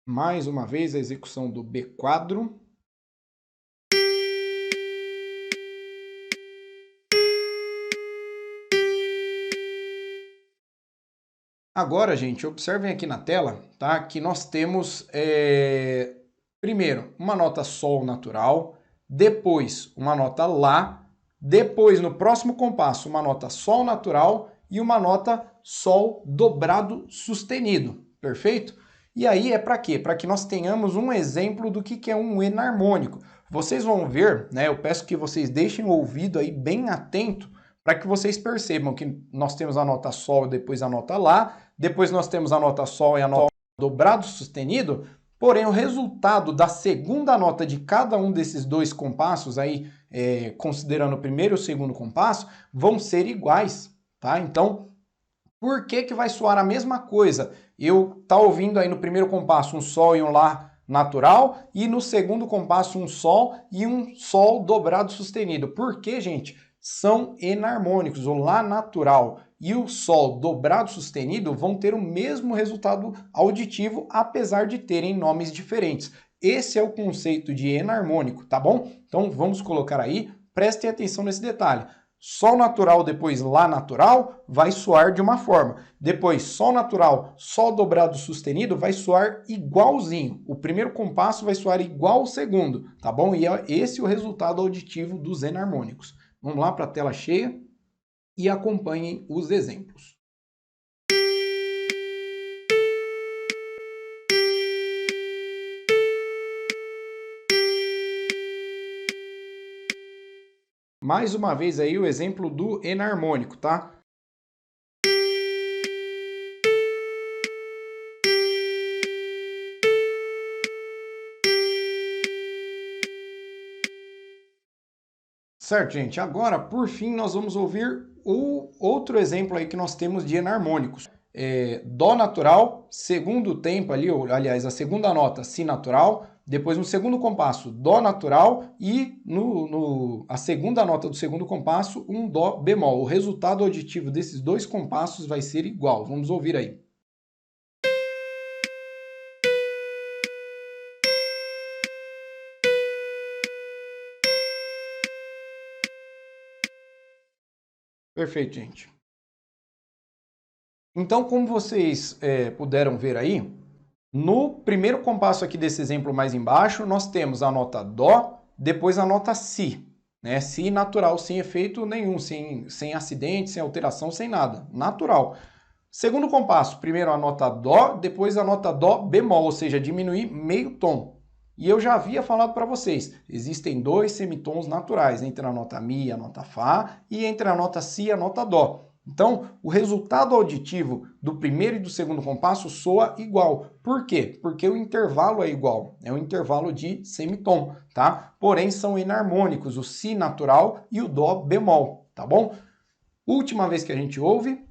Mais uma vez a execução do B quadro. Agora, gente, observem aqui na tela, tá? Que nós temos, primeiro, uma nota Sol natural, depois uma nota Lá, depois, no próximo compasso, uma nota Sol natural e uma nota Sol dobrado sustenido, perfeito? E aí é para quê? Para que nós tenhamos um exemplo do que é um enarmônico. Vocês vão ver, né? Eu peço que vocês deixem o ouvido aí bem atento, para que vocês percebam que nós temos a nota Sol e depois a nota Lá, depois nós temos a nota Sol e a nota dobrado sustenido, porém o resultado da segunda nota de cada um desses dois compassos, aí, considerando o primeiro e o segundo compasso, vão ser iguais, tá? Então, por que que vai soar a mesma coisa? Eu tá ouvindo aí no primeiro compasso um Sol e um Lá natural, e no segundo compasso um Sol e um Sol dobrado sustenido. Por quê, gente? São enarmônicos. O Lá natural e o Sol dobrado sustenido vão ter o mesmo resultado auditivo, apesar de terem nomes diferentes. Esse é o conceito de enarmônico, tá bom? Então vamos colocar aí, prestem atenção nesse detalhe. Sol natural, depois Lá natural, vai soar de uma forma. Depois Sol natural, Sol dobrado sustenido, vai soar igualzinho. O primeiro compasso vai soar igual ao segundo, tá bom? E é esse o resultado auditivo dos enarmônicos. Vamos lá para a tela cheia. e acompanhem os exemplos. Mais uma vez aí o exemplo do enarmônico, tá? Certo, gente? Agora, por fim, nós vamos ouvir o outro exemplo aí que nós temos de enarmônicos. Dó natural, segundo tempo ali, ou, aliás, a segunda nota, Si natural, depois no segundo compasso, Dó natural e a segunda nota do segundo compasso, um Dó bemol. O resultado auditivo desses dois compassos vai ser igual. Vamos ouvir aí. Perfeito, gente. Então, como vocês puderam ver aí, no primeiro compasso aqui desse exemplo mais embaixo, nós temos a nota Dó, depois a nota Si. Né? Si natural, sem efeito nenhum, sem acidente, sem alteração, sem nada. Natural. Segundo compasso, primeiro a nota Dó, depois a nota Dó bemol, ou seja, diminuir meio tom. E eu já havia falado para vocês, existem dois semitons naturais, entre a nota Mi e a nota Fá, e entre a nota Si e a nota Dó. Então, o resultado auditivo do primeiro e do segundo compasso soa igual. Por quê? Porque o intervalo é igual, é um intervalo de semitom, tá? Porém, são enarmônicos, o Si natural e o Dó bemol, tá bom? Última vez que a gente ouve.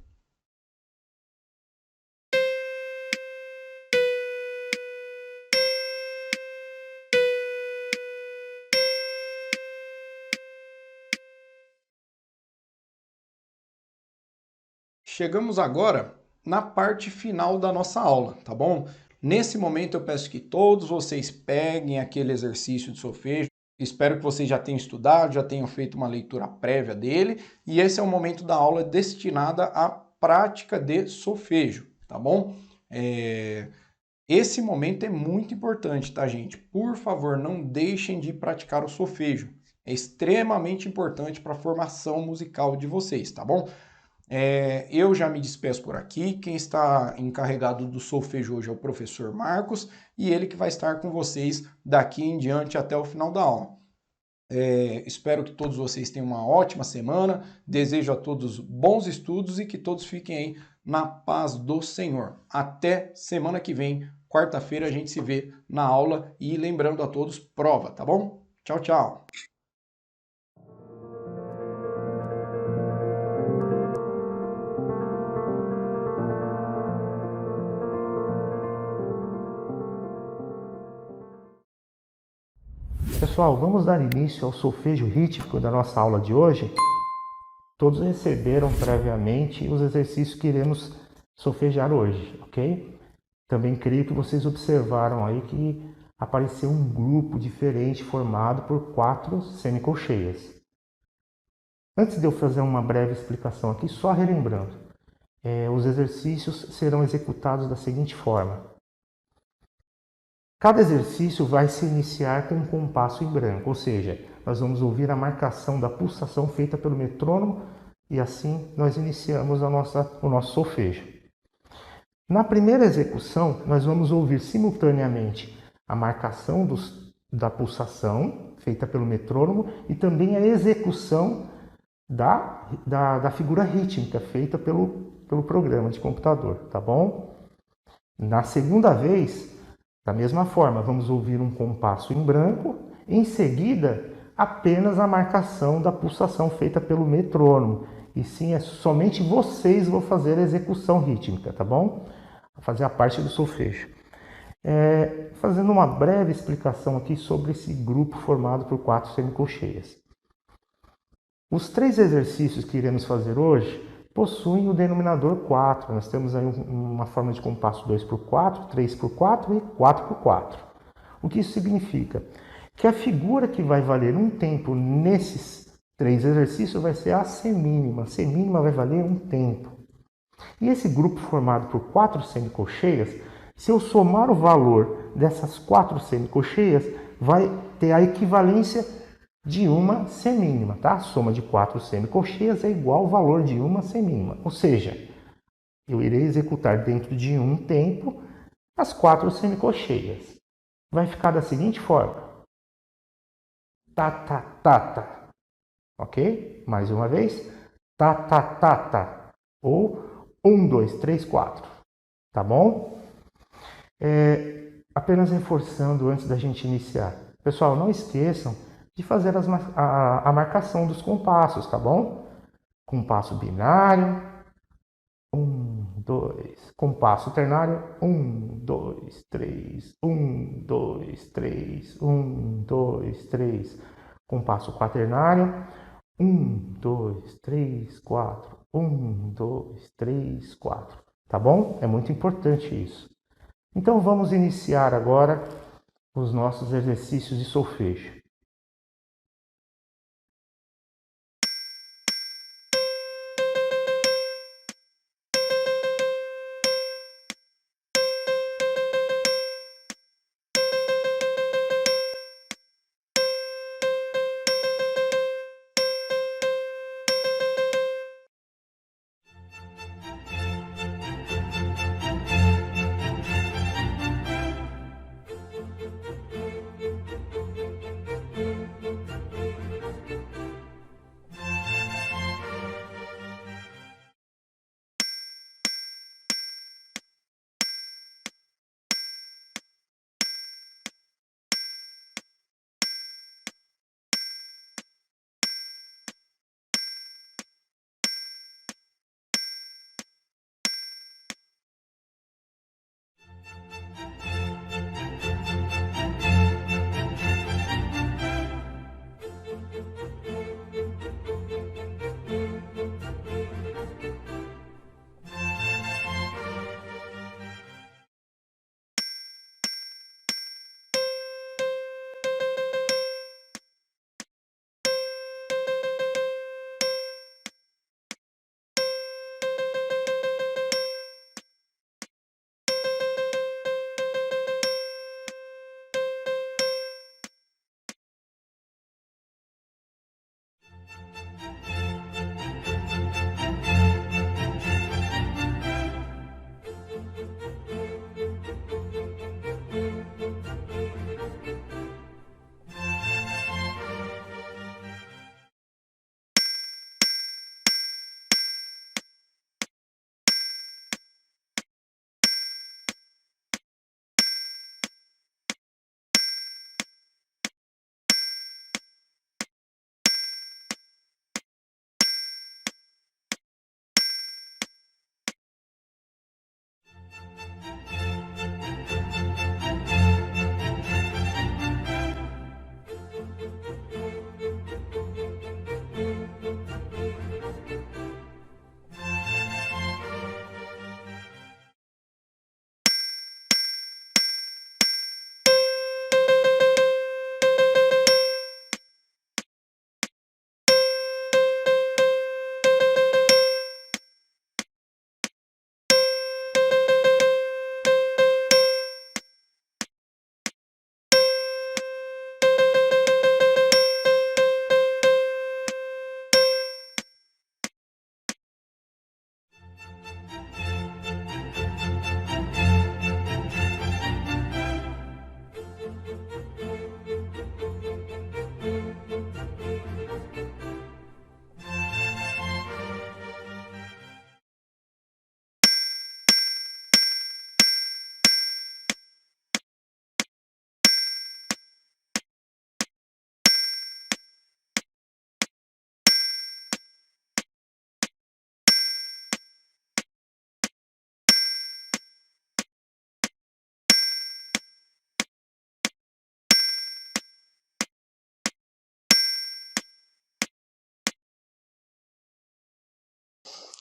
Chegamos agora na parte final da nossa aula, tá bom? Nesse momento eu peço que todos vocês peguem aquele exercício de solfejo. Espero que vocês já tenham estudado, já tenham feito uma leitura prévia dele. E esse é o momento da aula destinada à prática de solfejo, tá bom? Esse momento é muito importante, tá, gente? Por favor, não deixem de praticar o solfejo. É extremamente importante para a formação musical de vocês, tá bom? Eu já me despeço por aqui. Quem está encarregado do solfejo hoje é o professor Marcos e ele que vai estar com vocês daqui em diante até o final da aula. Espero que todos vocês tenham uma ótima semana, desejo a todos bons estudos e que todos fiquem aí na paz do Senhor. Até semana que vem, quarta-feira a gente se vê na aula e lembrando a todos, prova, tá bom? Tchau, tchau! Pessoal, vamos dar início ao solfejo rítmico da nossa aula de hoje. Todos receberam previamente os exercícios que iremos solfejar hoje, ok? Também creio que vocês observaram aí que apareceu um grupo diferente formado por 4 semicolcheias. Antes de eu fazer uma breve explicação aqui, só relembrando, os exercícios serão executados da seguinte forma. Cada exercício vai se iniciar com um compasso em branco, ou seja, nós vamos ouvir a marcação da pulsação feita pelo metrônomo e assim nós iniciamos o nosso solfejo. Na primeira execução, nós vamos ouvir simultaneamente a marcação da pulsação feita pelo metrônomo e também a execução da figura rítmica feita pelo programa de computador, tá bom? Na segunda vez, da mesma forma, vamos ouvir um compasso em branco, em seguida, apenas a marcação da pulsação feita pelo metrônomo. E sim, somente vocês vão fazer a execução rítmica, tá bom? Fazer a parte do solfejo. Fazendo uma breve explicação aqui sobre esse grupo formado por 4 semicolcheias. Os 3 exercícios que iremos fazer hoje possuem o denominador 4. Nós temos aí uma forma de compasso 2x4, 3x4 e 4x4. O que isso significa? Que a figura que vai valer um tempo nesses 3 exercícios vai ser a semínima. A semínima vai valer um tempo. E esse grupo formado por 4 semicolcheias, se eu somar o valor dessas 4 semicolcheias, vai ter a equivalência de uma semínima, tá? A soma de 4 semicolcheias é igual ao valor de uma semínima. Ou seja, eu irei executar dentro de um tempo as 4 semicolcheias. Vai ficar da seguinte forma. Tá, tá, tá, tá. Ok? Mais uma vez. Tá, tá, tá, tá. Ou 1, 2, 3, 4. Tá bom? Apenas reforçando antes da gente iniciar. Pessoal, não esqueçam de fazer a marcação dos compassos, tá bom? Compasso binário, 1, 2. Compasso ternário, 1, 2, 3. 1, 2, 3. 1, 2, 3. Compasso quaternário, 1, 2, 3, 4. 1, 2, 3, 4. Tá bom? É muito importante isso. Então vamos iniciar agora os nossos exercícios de solfejo.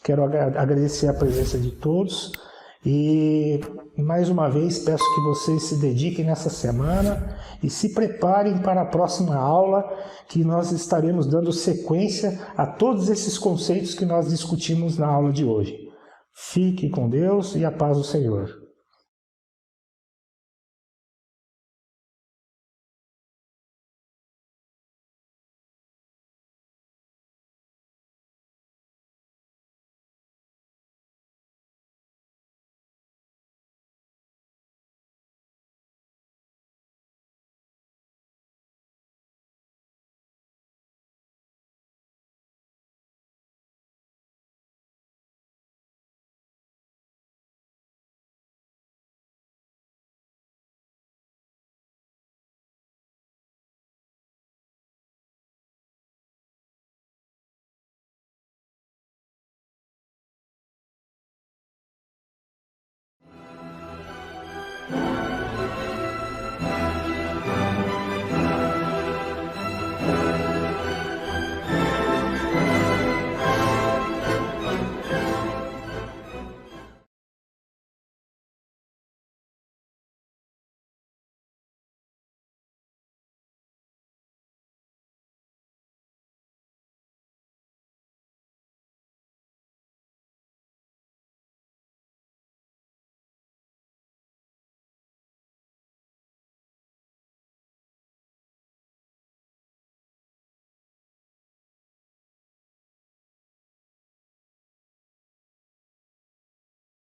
Quero agradecer a presença de todos e, mais uma vez, peço que vocês se dediquem nessa semana e se preparem para a próxima aula, que nós estaremos dando sequência a todos esses conceitos que nós discutimos na aula de hoje. Fique com Deus e a paz do Senhor.